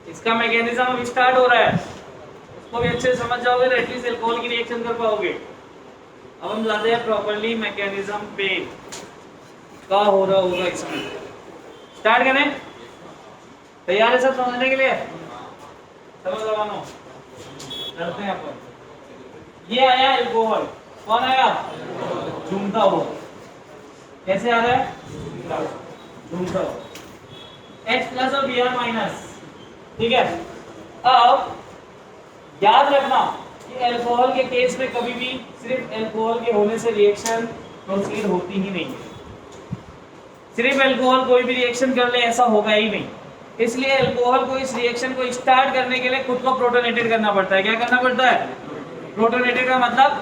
इसका मैकेनिज्म अभी स्टार्ट हो रहा है, उसको भी अच्छे से समझ जाओगे तो एटलीस्ट अल्कोहल की रिएक्शन कर पाओगे। अब हम जाते हैं प्रॉपर्ली मैकेनिज्म पे, क्या हो रहा होगा इसमें। स्टार्ट करें, तैयार है सब समझने के लिए? चलो जवानों करते हैं अपन। ये आया अल्कोहल, कौन आया, झूमता हुआ। कैसे आ रहा है, झूमता हुआ, H+ और Br-, ठीक है। अब याद रखना कि अल्कोहल के केस में कभी भी सिर्फ अल्कोहल के होने से रिएक्शन प्रोसीड होती ही नहीं है। सिर्फ अल्कोहल कोई भी रिएक्शन कर ले ऐसा होगा ही नहीं। इसलिए अल्कोहल को इस रिएक्शन को स्टार्ट करने के लिए खुद को प्रोटोनेटेड करना पड़ता है। क्या करना पड़ता है, प्रोटोनेटेड का मतलब